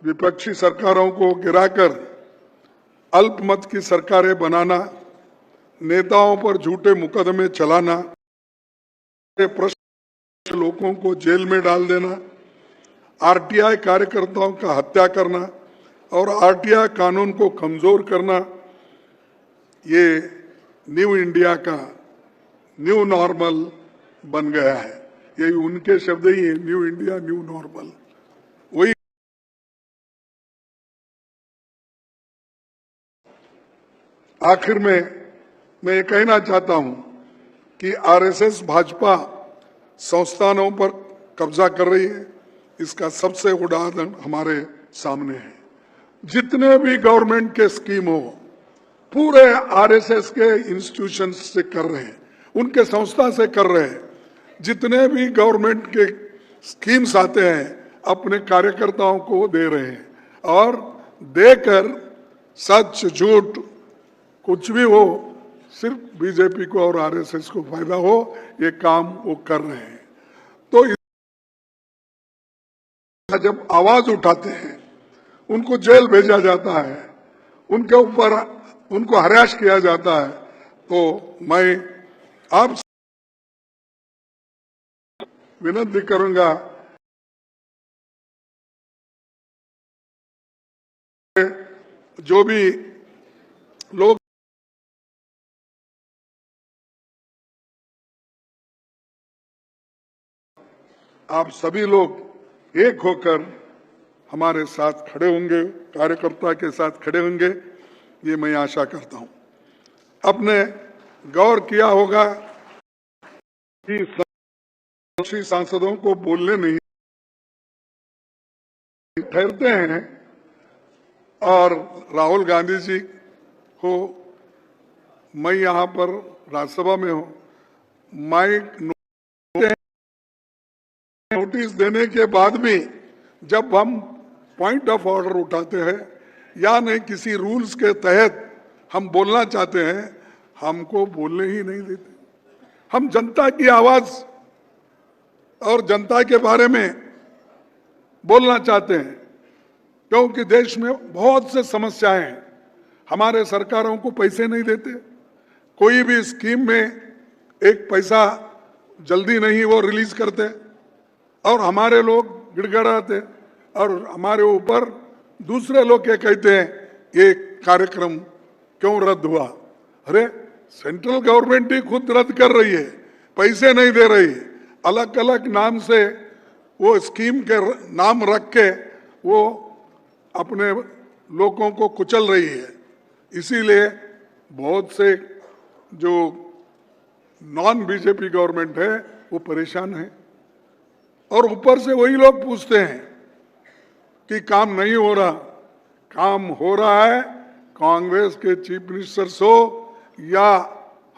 N: विपक्षी सरकारों को गिराकर अल्पमत की सरकारें बनाना, नेताओं पर झूठे मुकदमे चलाना, प्रश्न लोगों को जेल में डाल देना, आरटीआई कार्यकर्ताओं का हत्या करना और आरटीआई कानून को कमजोर करना, ये न्यू इंडिया का न्यू नॉर्मल बन गया है। यही उनके शब्द ही है, न्यू इंडिया न्यू नॉर्मल। वही आखिर में मैं ये कहना चाहता हूं कि आरएसएस भाजपा संस्थानों पर कब्जा कर रही है, इसका सबसे उदाहरण हमारे सामने है। जितने भी गवर्नमेंट के स्कीम हो, पूरे आरएसएस के इंस्टीट्यूशन से कर रहे हैं, उनके संस्था से कर रहे हैं। जितने भी गवर्नमेंट के स्कीम्स आते हैं अपने कार्यकर्ताओं को दे रहे हैं, और देकर सच झूठ कुछ भी हो, सिर्फ बीजेपी को और आरएसएस को फायदा हो, ये काम वो कर रहे हैं। तो जब आवाज उठाते हैं उनको जेल भेजा जाता है, उनके ऊपर उनको हरास किया जाता है। तो मैं आप विनती करूंगा, जो भी लोग आप सभी लोग एक होकर हमारे साथ खड़े होंगे, कार्यकर्ता के साथ खड़े होंगे, ये मैं आशा करता हूं। आपने गौर किया होगा कि सांसदों को बोलने नहीं ठहरते हैं, और राहुल गांधी जी को, मैं यहां पर राज्यसभा में हूं, माइक नोटिस देने के बाद भी जब हम पॉइंट ऑफ ऑर्डर उठाते हैं या नहीं किसी रूल्स के तहत हम बोलना चाहते हैं, हमको बोलने ही नहीं देते। हम जनता की आवाज और जनता के बारे में बोलना चाहते हैं, क्योंकि देश में बहुत से समस्याएं हैं। हमारे सरकारों को पैसे नहीं देते, कोई भी स्कीम में एक पैसा जल्दी नहीं वो रिलीज करते, और हमारे लोग गिड़गिड़ाते और हमारे ऊपर दूसरे लोग क्या कहते हैं, ये कार्यक्रम क्यों रद्द हुआ। अरे सेंट्रल गवर्नमेंट ही खुद रद्द कर रही है, पैसे नहीं दे रही, अलग अलग नाम से वो स्कीम के नाम रख के वो अपने लोगों को कुचल रही है। इसीलिए बहुत से जो नॉन बीजेपी गवर्नमेंट है वो परेशान है, और ऊपर से वही लोग पूछते हैं कि काम नहीं हो रहा। काम हो रहा है, कांग्रेस के चीफ मिनिस्टर हो या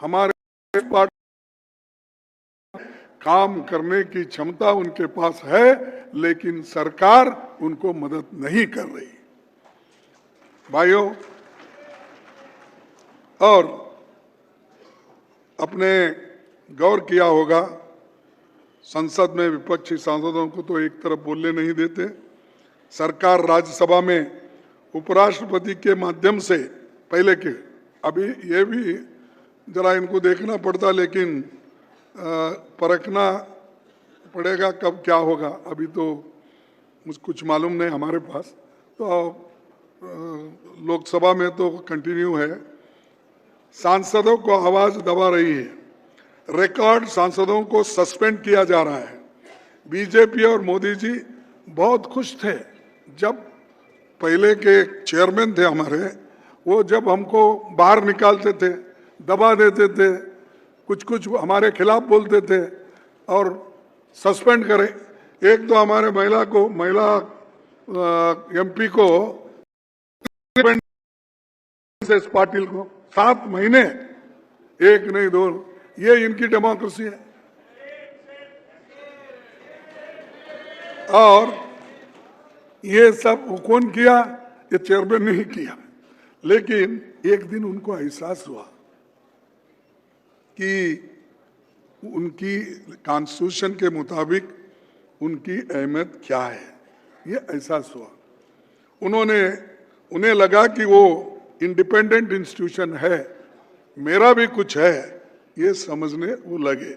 N: हमारे पार्टी, काम करने की क्षमता उनके पास है, लेकिन सरकार उनको मदद नहीं कर रही। भाइयों, और अपने गौर किया होगा, संसद में विपक्षी सांसदों को तो एक तरफ बोलने नहीं देते। सरकार राज्यसभा में उपराष्ट्रपति के माध्यम से पहले के, अभी ये भी जरा इनको देखना पड़ता, लेकिन परखना पड़ेगा कब क्या होगा, अभी तो मुझे कुछ मालूम नहीं हमारे पास। तो लोकसभा में तो कंटिन्यू है। सांसदों को आवाज दबा रही है, रिकॉर्ड सांसदों को सस्पेंड किया जा रहा है। बीजेपी और मोदी जी बहुत खुश थे जब पहले के चेयरमैन थे हमारे, वो जब हमको बाहर निकालते थे, दबा देते थे, कुछ कुछ हमारे खिलाफ बोलते थे और सस्पेंड करे। एक तो हमारे महिला एमपी को एस पाटिल को 7 महीने, एक नहीं 2, ये इनकी डेमोक्रेसी है। और ये सब कौन किया? ये चेयरमैन ने ही किया। लेकिन एक दिन उनको एहसास हुआ कि उनकी कॉन्स्टिट्यूशन के मुताबिक उनकी अहमियत क्या है, ये एहसास हुआ। उन्हें लगा कि वो इंडिपेंडेंट इंस्टीट्यूशन है, मेरा भी कुछ है, ये समझने वो लगे।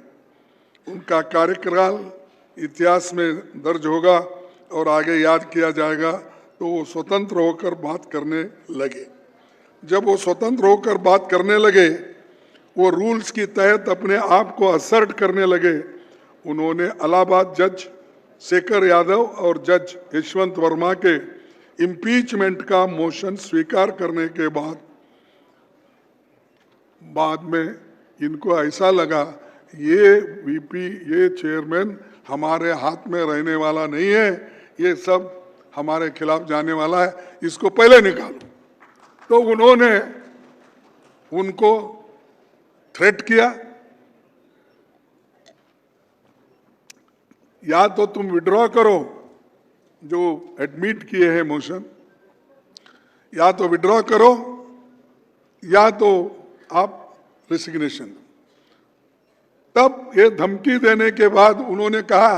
N: उनका कार्यकाल इतिहास में दर्ज होगा और आगे याद किया जाएगा। तो वो स्वतंत्र होकर बात करने लगे। जब वो स्वतंत्र होकर बात करने लगे, वो रूल्स की तहत अपने आप को असर्ट करने लगे। उन्होंने इलाहाबाद जज शेखर यादव और जज यशवंत वर्मा के इम्पीचमेंट का मोशन स्वीकार करने के बाद में इनको ऐसा लगा ये वीपी, ये चेयरमैन हमारे हाथ में रहने वाला नहीं है, ये सब हमारे खिलाफ जाने वाला है, इसको पहले निकालो। तो उन्होंने उनको थ्रेट किया, या तो तुम विड्रॉ करो जो एडमिट किए हैं मोशन, या तो विड्रॉ करो या तो आप रिसिग्नेशन। तब ये धमकी देने के बाद उन्होंने कहा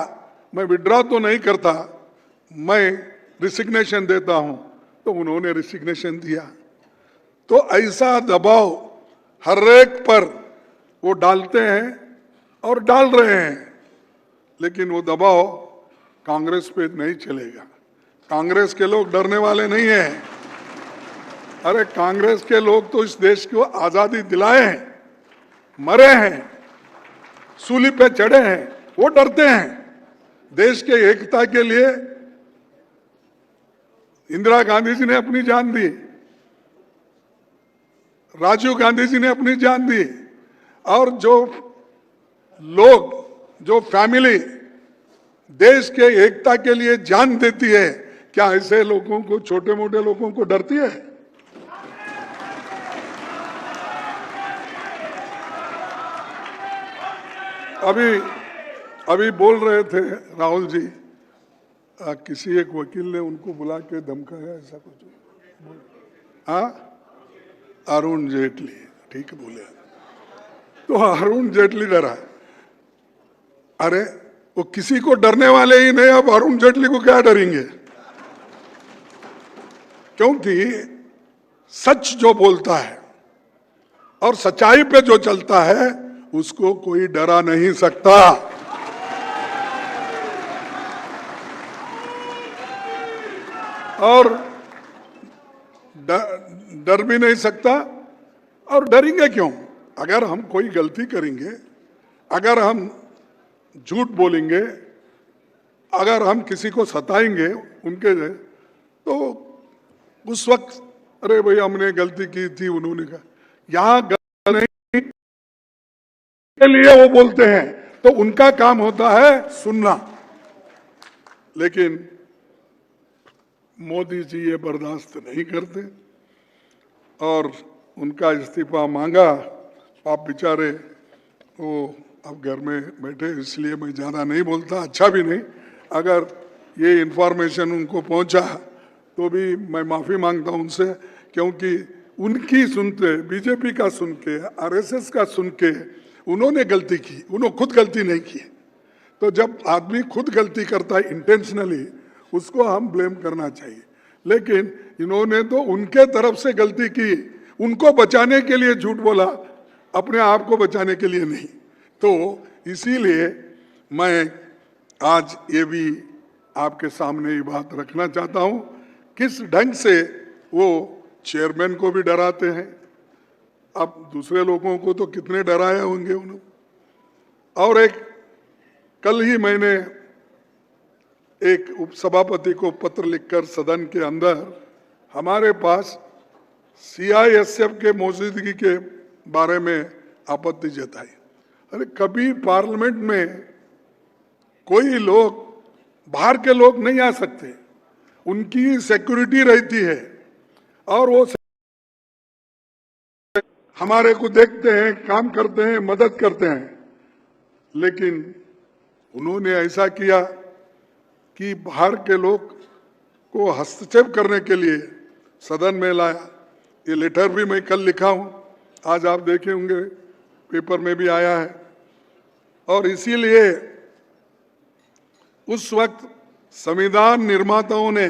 N: मैं विड्रॉ तो नहीं करता, मैं रिसिग्नेशन देता हूं। तो उन्होंने रिसिग्नेशन दिया। तो ऐसा दबाव हर एक पर वो डालते हैं और डाल रहे हैं, लेकिन वो दबाव कांग्रेस पे नहीं चलेगा। कांग्रेस के लोग डरने वाले नहीं हैं। अरे कांग्रेस के लोग तो इस देश को आजादी दिलाए हैं, मरे हैं, सूली पे चढ़े हैं, वो डरते हैं। देश के एकता के लिए इंदिरा गांधी जी ने अपनी जान दी, राजीव गांधी जी ने अपनी जान दी, और जो लोग, जो फैमिली देश के एकता के लिए जान देती है, क्या ऐसे लोगों को, छोटे मोटे लोगों को डरती है? अभी बोल रहे थे राहुल जी, किसी एक वकील ने उनको बुला के धमकाया, ऐसा कुछ। हाँ, अरुण जेटली, ठीक बोले, तो अरुण जेटली डरा। अरे वो किसी को डरने वाले ही नहीं, अब अरुण जेटली को क्या डरेंगे? क्योंकि सच जो बोलता है और सच्चाई पे जो चलता है उसको कोई डरा नहीं सकता। और डर भी नहीं सकता। और डरेंगे क्यों? अगर हम कोई गलती करेंगे, अगर हम झूठ बोलेंगे, अगर हम किसी को सताएंगे उनके, तो उस वक्त अरे भाई हमने गलती की थी, उन्होंने कहा, यहां गलती नहीं के लिए वो बोलते हैं, तो उनका काम होता है सुनना। लेकिन मोदी जी ये बर्दाश्त नहीं करते और उनका इस्तीफा मांगा। आप बेचारे वो अब घर में बैठे, इसलिए मैं ज़्यादा नहीं बोलता, अच्छा भी नहीं। अगर ये इन्फॉर्मेशन उनको पहुंचा तो भी मैं माफ़ी मांगता हूं उनसे, क्योंकि उनकी सुनते, बीजेपी का सुन के, आरएसएस का सुन के उन्होंने गलती की, उन्होंने खुद गलती नहीं की। तो जब आदमी खुद गलती करता है इंटेंशनली, उसको हम ब्लेम करना चाहिए। लेकिन इन्होंने तो उनके तरफ से गलती की, उनको बचाने के लिए झूठ बोला, अपने आप को बचाने के लिए नहीं। तो इसीलिए मैं आज ये भी आपके सामने ये बात रखना चाहता हूं, किस ढंग से वो चेयरमैन को भी डराते हैं। अब दूसरे लोगों को तो कितने डराए होंगे उन्होंने। और एक कल ही मैंने एक उपसभापति को पत्र लिखकर सदन के अंदर हमारे पास सीआईएसएफ के मौजूदगी के बारे में आपत्ति जताई। अरे कभी पार्लियामेंट में कोई लोग, बाहर के लोग नहीं आ सकते, उनकी सिक्योरिटी रहती है और वो हमारे को देखते हैं, काम करते हैं, मदद करते हैं। लेकिन उन्होंने ऐसा किया कि बाहर के लोग को हस्तक्षेप करने के लिए सदन में लाया। ये लेटर भी मैं कल लिखा हूं, आज आप देखे होंगे, पेपर में भी आया है। और इसीलिए उस वक्त संविधान निर्माताओं ने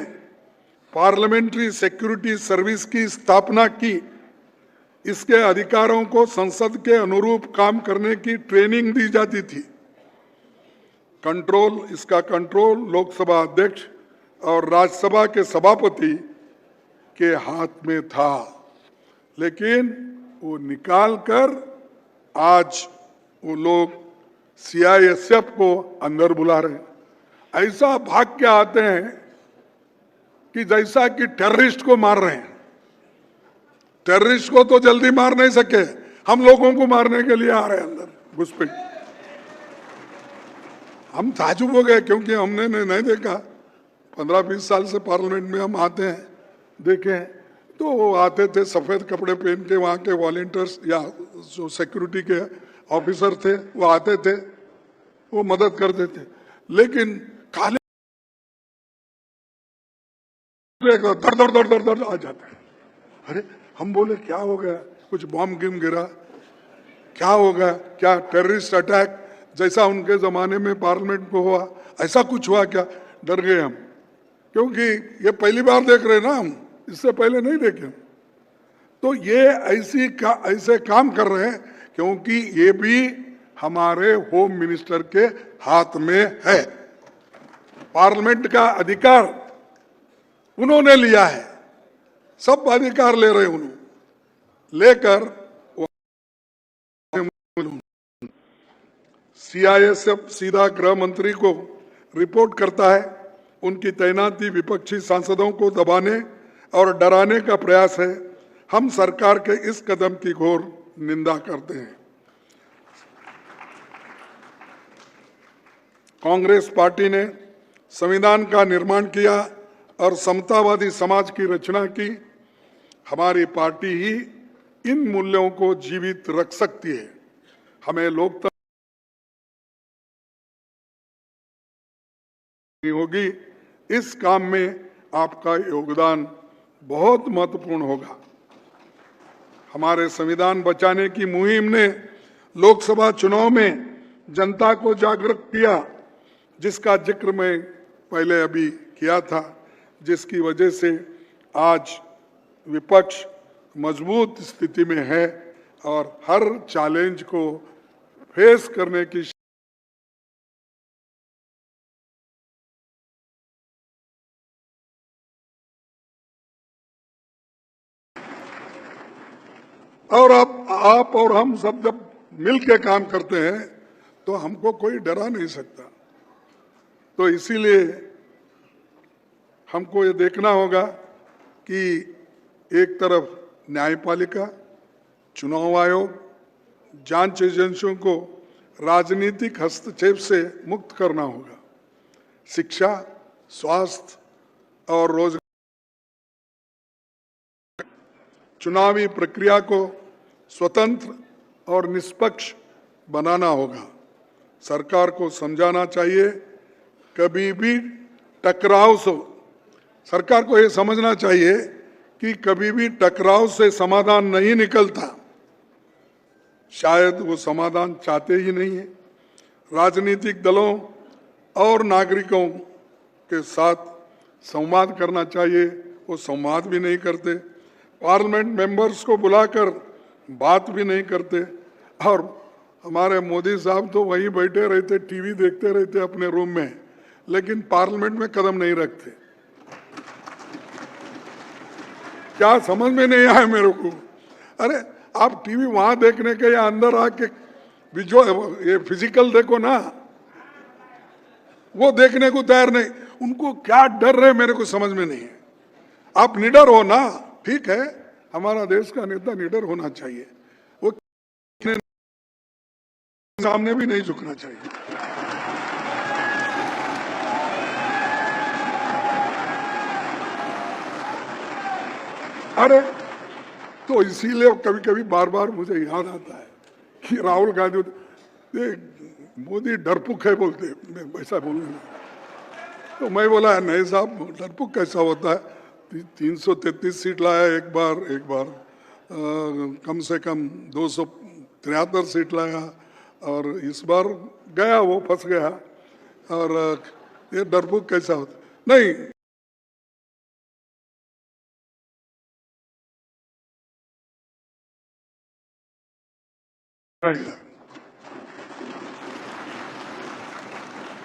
N: पार्लियामेंट्री सिक्योरिटी सर्विस की स्थापना की। इसके अधिकारों को संसद के अनुरूप काम करने की ट्रेनिंग दी जाती थी। कंट्रोल, इसका कंट्रोल लोकसभा अध्यक्ष और राज्यसभा के सभापति के हाथ में था। लेकिन वो निकाल कर आज वो लोग सीआईएसएफ को अंदर बुला रहे हैं। ऐसा भाग के आते हैं कि जैसा कि टेररिस्ट को मार रहे हैं। टेररिस्ट को तो जल्दी मार नहीं सके, हम लोगों को मारने के लिए आ रहे हैं अंदर घुसपैठ। हम ताजुब हो गए, क्योंकि हमने नहीं देखा। 15-20 साल से पार्लियामेंट में हम आते हैं, देखे हैं, तो वो आते थे सफेद कपड़े पहन के, वहाँ के वॉलेंटियर्स या जो सिक्योरिटी के ऑफिसर थे वो आते थे, वो मदद करते थे। लेकिन काले दर आ जाते हैं। अरे हम बोले क्या हो गया, कुछ बॉम्ब गिरा, क्या हो गया, क्या टेररिस्ट अटैक जैसा उनके जमाने में पार्लियामेंट को हुआ, ऐसा कुछ हुआ क्या? डर गए हम, क्योंकि ये पहली बार देख रहे ना हम, इससे पहले नहीं देखे। तो ये ऐसे काम कर रहे हैं क्योंकि ये भी हमारे होम मिनिस्टर के हाथ में है। पार्लियामेंट का अधिकार उन्होंने लिया है, सब अधिकार ले रहे उन्होंने, लेकर सीआईएसएफ सीधा गृह मंत्री को रिपोर्ट करता है। उनकी तैनाती विपक्षी सांसदों को दबाने और डराने का प्रयास है। हम सरकार के इस कदम की घोर निंदा करते हैं। कांग्रेस पार्टी ने संविधान का निर्माण किया और समतावादी समाज की रचना की। हमारी पार्टी ही इन मूल्यों को जीवित रख सकती है। हमें लोकतंत्र होगी, इस काम में आपका योगदान बहुत महत्वपूर्ण होगा। हमारे संविधान बचाने की मुहिम ने लोकसभा चुनाव में जनता को जागरूक किया, जिसका जिक्र मैं पहले अभी किया था, जिसकी वजह से आज विपक्ष मजबूत स्थिति में है और हर चैलेंज को फेस करने की और आप और हम सब जब मिल के काम करते हैं तो हमको कोई डरा नहीं सकता। तो इसीलिए हमको ये देखना होगा कि एक तरफ न्यायपालिका, चुनाव आयोग, जांच एजेंसियों को राजनीतिक हस्तक्षेप से मुक्त करना होगा। शिक्षा, स्वास्थ्य और रोजगार, चुनावी प्रक्रिया को स्वतंत्र और निष्पक्ष बनाना होगा। सरकार को समझाना चाहिए, कभी भी टकराव से, सरकार को ये समझना चाहिए कि कभी भी टकराव से समाधान नहीं निकलता। शायद वो समाधान चाहते ही नहीं है। राजनीतिक दलों और नागरिकों के साथ संवाद करना चाहिए, वो संवाद भी नहीं करते। पार्लियामेंट मेंबर्स को बुलाकर बात भी नहीं करते और हमारे मोदी साहब तो वहीं बैठे रहते, टीवी देखते रहते अपने रूम में, लेकिन पार्लियामेंट में कदम नहीं रखते। क्या समझ में नहीं आया मेरे को। अरे आप टीवी वहां देखने के या अंदर आके ये फिजिकल देखो ना, वो देखने को तैयार नहीं। उनको क्या डर है मेरे को समझ में नहीं है। आप निडर हो ना, ठीक है, हमारा देश का नेता निडर होना चाहिए, वो सामने भी नहीं झुकना चाहिए। अरे तो इसीलिए कभी कभी बार बार मुझे याद आता है कि राहुल गांधी मोदी डरपुक है बोलते, वैसा बोलने तो मैं बोला नहीं साहब, डरपुक कैसा होता है। 333 सीट लाया एक बार कम से कम 273 सीट लाया और इस बार गया, वो फंस गया। और ये डरपुक कैसा होता नहीं।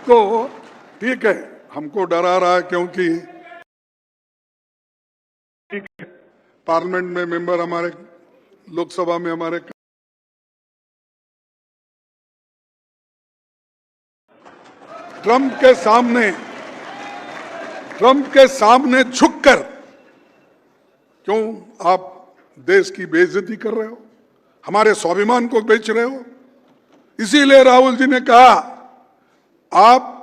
N: तो ठीक है, हमको डरा रहा है क्योंकि पार्लियामेंट में मेंबर हमारे, लोकसभा में हमारे ट्रंप के सामने झुककर क्यों आप देश की बेइज्जती कर रहे हो, हमारे स्वाभिमान को बेच रहे हो। इसीलिए राहुल जी ने कहा, आप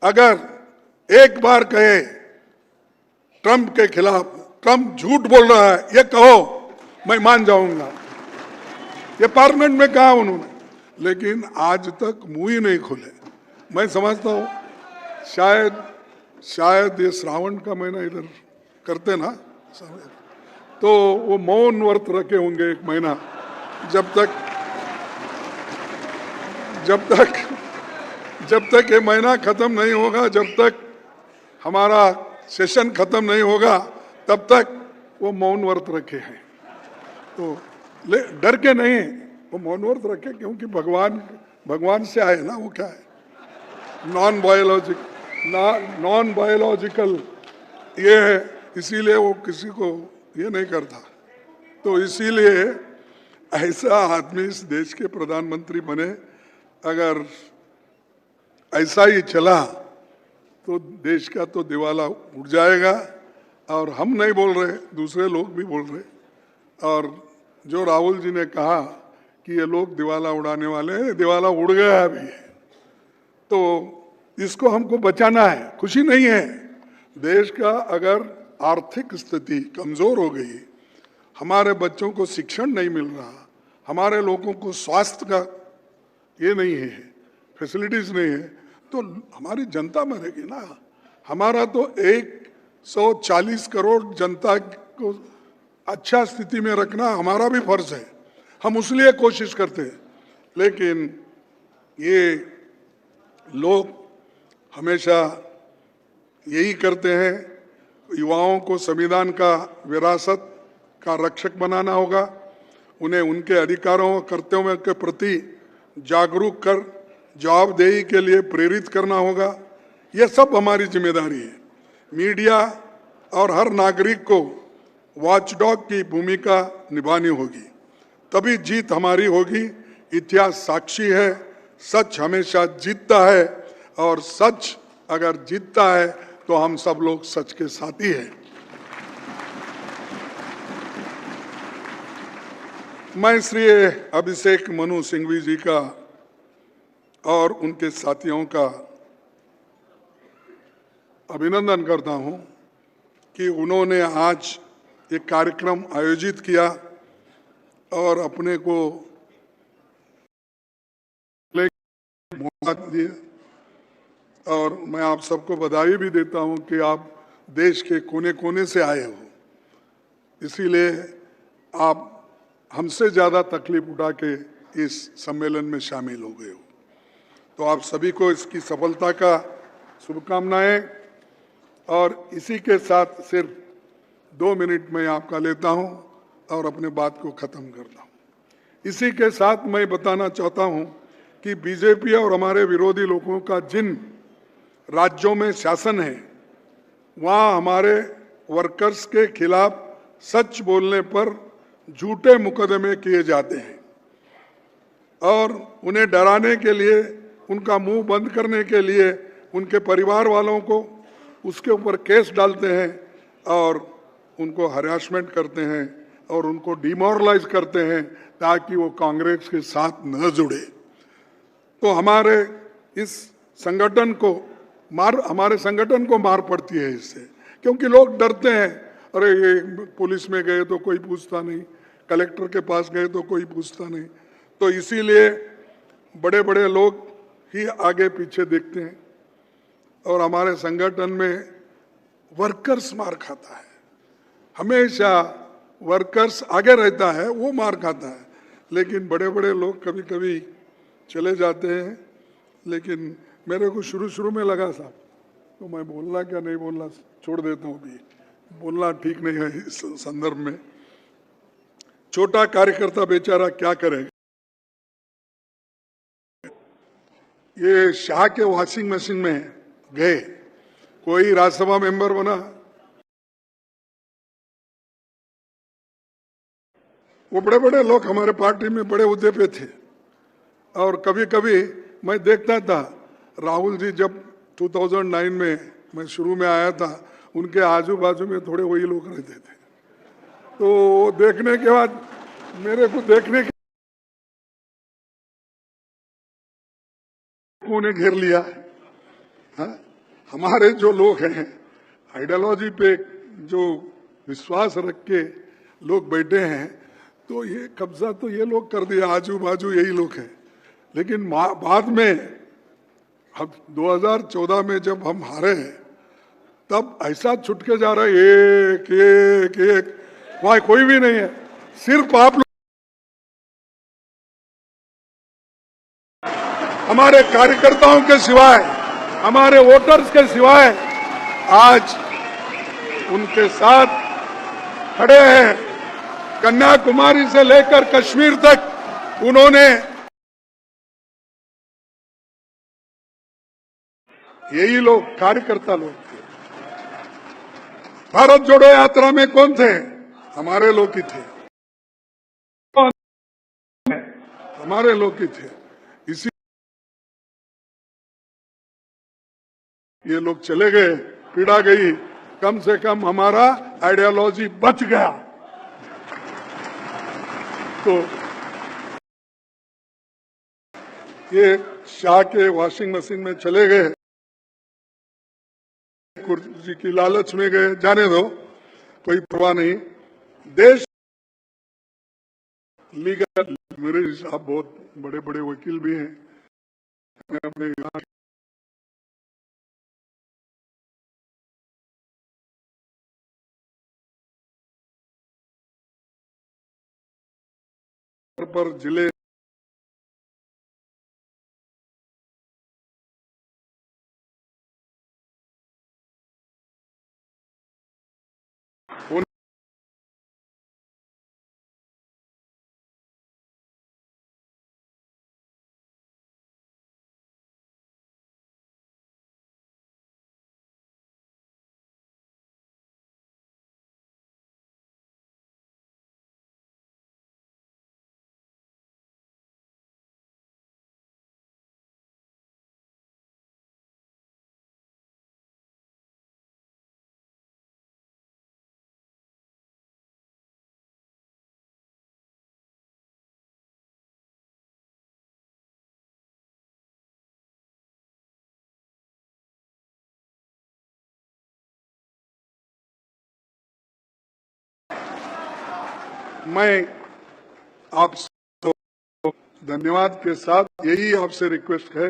N: अगर एक बार कहे ट्रंप के खिलाफ, ट्रंप झूठ बोल रहा है ये कहो, मैं मान जाऊंगा। ये पार्लियामेंट में कहा उन्होंने, लेकिन आज तक मुंह ही नहीं खोले। मैं समझता हूं शायद ये श्रावण का महीना इधर करते ना, तो वो मौन व्रत रखे होंगे एक महीना, जब तक ये महीना खत्म नहीं होगा, जब तक हमारा सेशन खत्म नहीं होगा, तब तक वो मौन व्रत रखे हैं। तो डर के नहीं, वो मौन व्रत रखे क्योंकि भगवान से आए ना, वो क्या है, नॉन बायोलॉजिकल ये है, इसीलिए वो किसी को ये नहीं करता। तो इसीलिए ऐसा आदमी इस देश के प्रधानमंत्री बने। अगर ऐसा ही चला तो देश का तो दिवाला उठ जाएगा। और हम नहीं बोल रहे, दूसरे लोग भी बोल रहे। और जो राहुल जी ने कहा कि ये लोग दिवाला उड़ाने वाले हैं, दिवाला उड़ गया अभी। तो इसको हमको बचाना है। खुशी नहीं है, देश का अगर आर्थिक स्थिति कमजोर हो गई, हमारे बच्चों को शिक्षण नहीं मिल रहा, हमारे लोगों को स्वास्थ्य का ये नहीं है, फैसिलिटीज नहीं है, तो हमारी जनता मरेगी ना। हमारा तो 140 करोड़ जनता को अच्छा स्थिति में रखना हमारा भी फर्ज है, हम उसलिए कोशिश करते हैं। लेकिन ये लोग हमेशा यही करते हैं, युवाओं को संविधान का विरासत का रक्षक बनाना होगा, उन्हें उनके अधिकारों और कर्तव्यों के प्रति जागरूक कर जवाबदेही के लिए प्रेरित करना होगा। यह सब हमारी जिम्मेदारी है। मीडिया और हर नागरिक को वॉचडॉग की भूमिका निभानी होगी, तभी जीत हमारी होगी। इतिहास साक्षी है, सच हमेशा जीतता है, और सच अगर जीतता है तो हम सब लोग सच के साथी हैं। मैं श्री अभिषेक मनु सिंघवी जी का और उनके साथियों का अभिनंदन करता हूं कि उन्होंने आज एक कार्यक्रम आयोजित किया और अपने को मौका दिया। और मैं आप सबको बधाई भी देता हूं कि आप देश के कोने कोने से आए हो, इसीलिए आप हमसे ज़्यादा तकलीफ उठा के इस सम्मेलन में शामिल हो गए हो। तो आप सभी को इसकी सफलता का शुभकामनाएं। और इसी के साथ सिर्फ 2 मिनट में आपका लेता हूं और अपने बात को ख़त्म करता हूं। इसी के साथ मैं बताना चाहता हूं कि बीजेपी और हमारे विरोधी लोगों का जिन राज्यों में शासन है, वहां हमारे वर्कर्स के खिलाफ सच बोलने पर झूठे मुकदमे किए जाते हैं और उन्हें डराने के लिए, उनका मुंह बंद करने के लिए उनके परिवार वालों को उसके ऊपर केस डालते हैं और उनको हरासमेंट करते हैं और उनको डिमोरलाइज करते हैं ताकि वो कांग्रेस के साथ न जुड़े। तो हमारे इस संगठन को हमारे संगठन को मार पड़ती है इससे, क्योंकि लोग डरते हैं, अरे ये पुलिस में गए तो कोई पूछता नहीं, कलेक्टर के पास गए तो कोई पूछता नहीं। तो इसीलिए बड़े बड़े लोग ही आगे पीछे देखते हैं और हमारे संगठन में वर्कर्स मार खाता है। हमेशा वर्कर्स आगे रहता है, वो मार खाता है, लेकिन बड़े बड़े लोग कभी कभी चले जाते हैं। लेकिन मेरे को शुरू में लगा साहब, तो मैं बोलना क्या नहीं बोलना छोड़ देता हूँ, भी बोलना ठीक नहीं है इस संदर्भ में। छोटा कार्यकर्ता बेचारा क्या करेगा। ये शाह के वॉशिंग मशीन में गए, कोई राज्यसभा मेंबर बना, वो बड़े बड़े लोग हमारे पार्टी में बड़े उद्दे पे थे। और कभी कभी मैं देखता था, राहुल जी जब 2009 में मैं शुरू में आया था, उनके आजू बाजू में थोड़े वही लोग रहते थे। तो देखने के बाद मेरे को देखने के उन्हें घेर लिया। हाँ? हमारे जो लोग हैं, आइडियोलॉजी पे जो विश्वास रख के लोग बैठे हैं, तो ये कब्जा तो ये लोग कर दिया, आजू बाजू यही लोग हैं। लेकिन बाद में अब 2014 में जब हम हारे, तब ऐसा छुट के जा रहा है, एक एक एक, वहां कोई भी नहीं है, सिर्फ आप लोग। हमारे कार्यकर्ताओं के सिवाय, हमारे वोटर्स के सिवाय आज उनके साथ खड़े हैं। कन्याकुमारी से लेकर कश्मीर तक उन्होंने, यही लोग कार्यकर्ता लोग थे। भारत जोड़ो यात्रा में कौन थे? हमारे लोग ही थे, हमारे लोग ही थे। इसी ये लोग चले गए, पीड़ा गई, कम से कम हमारा आइडियोलॉजी बच गया। तो ये शाह के वॉशिंग मशीन में चले गए, कुर्सी की लालच में गए, जाने दो, कोई परवाह नहीं। देश लीगल, मेरे साहब बहुत बड़े बड़े वकील भी हैं, मैं अपने पर जिले मैं आप धन्यवाद के साथ यही आपसे रिक्वेस्ट है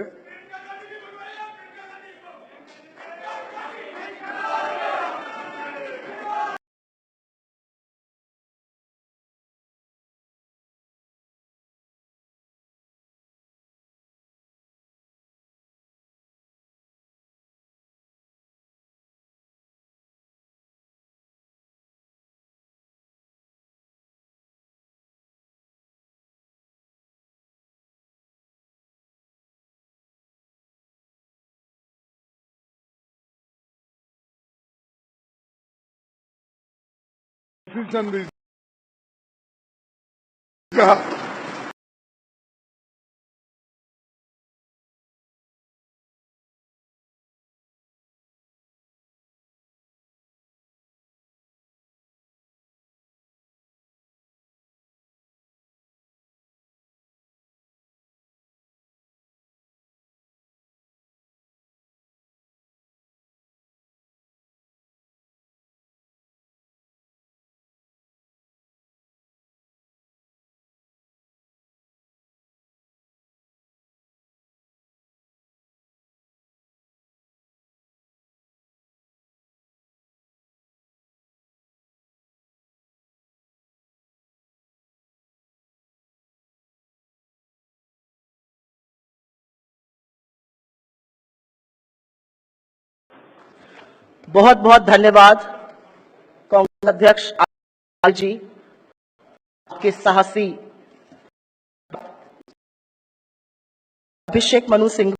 A: बहुत बहुत धन्यवाद कांग्रेस अध्यक्ष जी, आपके साहसी अभिषेक मनु सिंह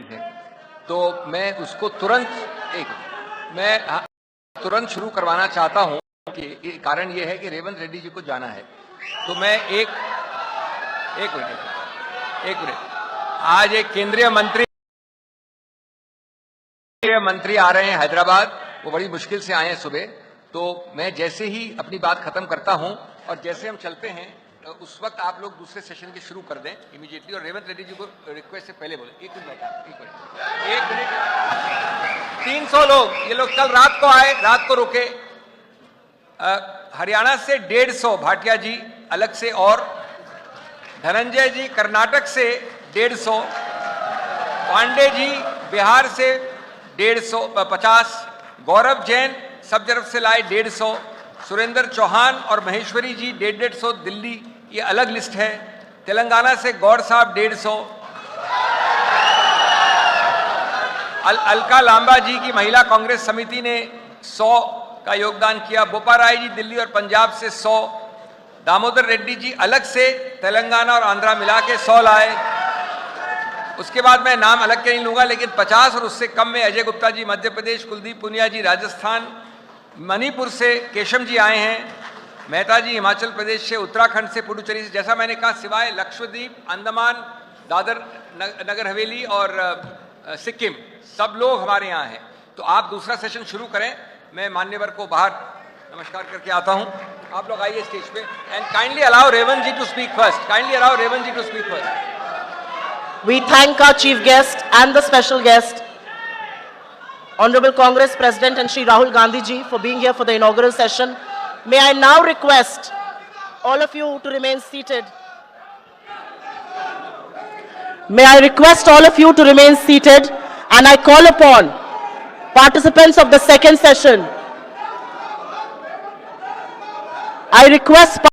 C: है, तो मैं उसको तुरंत शुरू करवाना चाहता हूं कि कारण यह है कि रेवंत रेड्डी जी को जाना है। तो मैं एक मिनट आज एक केंद्रीय मंत्री आ रहे हैं हैदराबाद, वो बड़ी मुश्किल से आए हैं सुबह। तो मैं जैसे ही अपनी बात खत्म करता हूं और जैसे हम चलते हैं उस वक्त आप लोग दूसरे सेशन के शुरू कर दें इमीडिएटली। और रेवंत रेड्डी जी को रिक्वेस्ट से पहले बोले, एक मिनट 300 लोग, ये लोग कल रात को आए, रात को रुके। हरियाणा से 150 भाटिया जी अलग से, और धनंजय जी कर्नाटक से 150, पांडे जी बिहार से 150, गौरव जैन सब तरफ से लाए 150, सुरेंद्र चौहान और महेश्वरी जी 150 दिल्ली, ये अलग लिस्ट है। तेलंगाना से गौर साहब 150, अलका लांबा जी की महिला कांग्रेस समिति ने 100 का योगदान किया। बोपा राय जी दिल्ली और पंजाब से 100, दामोदर रेड्डी जी अलग से तेलंगाना और आंध्रा मिला के 100 लाए। उसके बाद मैं नाम अलग के नहीं लूंगा, लेकिन 50 और उससे कम में अजय गुप्ता जी मध्य प्रदेश, कुलदीप पुनिया जी राजस्थान, मणिपुर से केशव जी आए हैं, मेहता जी हिमाचल प्रदेश से, उत्तराखंड से, पुडुचेरी से। जैसा मैंने कहा, सिवाय लक्षद्वीप, अंडमान, दादर नगर हवेली और सिक्किम, सब लोग हमारे यहाँ हैं। तो आप दूसरा सेशन शुरू करें, मैं मान्यवर को बाहर नमस्कार करके आता हूँ। आप लोग आइए स्टेज पे and kindly allow Revanth ji to speak first.
A: We thank our chief guest and the special guest, Honorable Congress President and Shri Rahul Gandhi ji, for being here for the inaugural session. May I now request all of you to remain seated. May I request all of you to remain seated, and I call upon participants of the second session. I request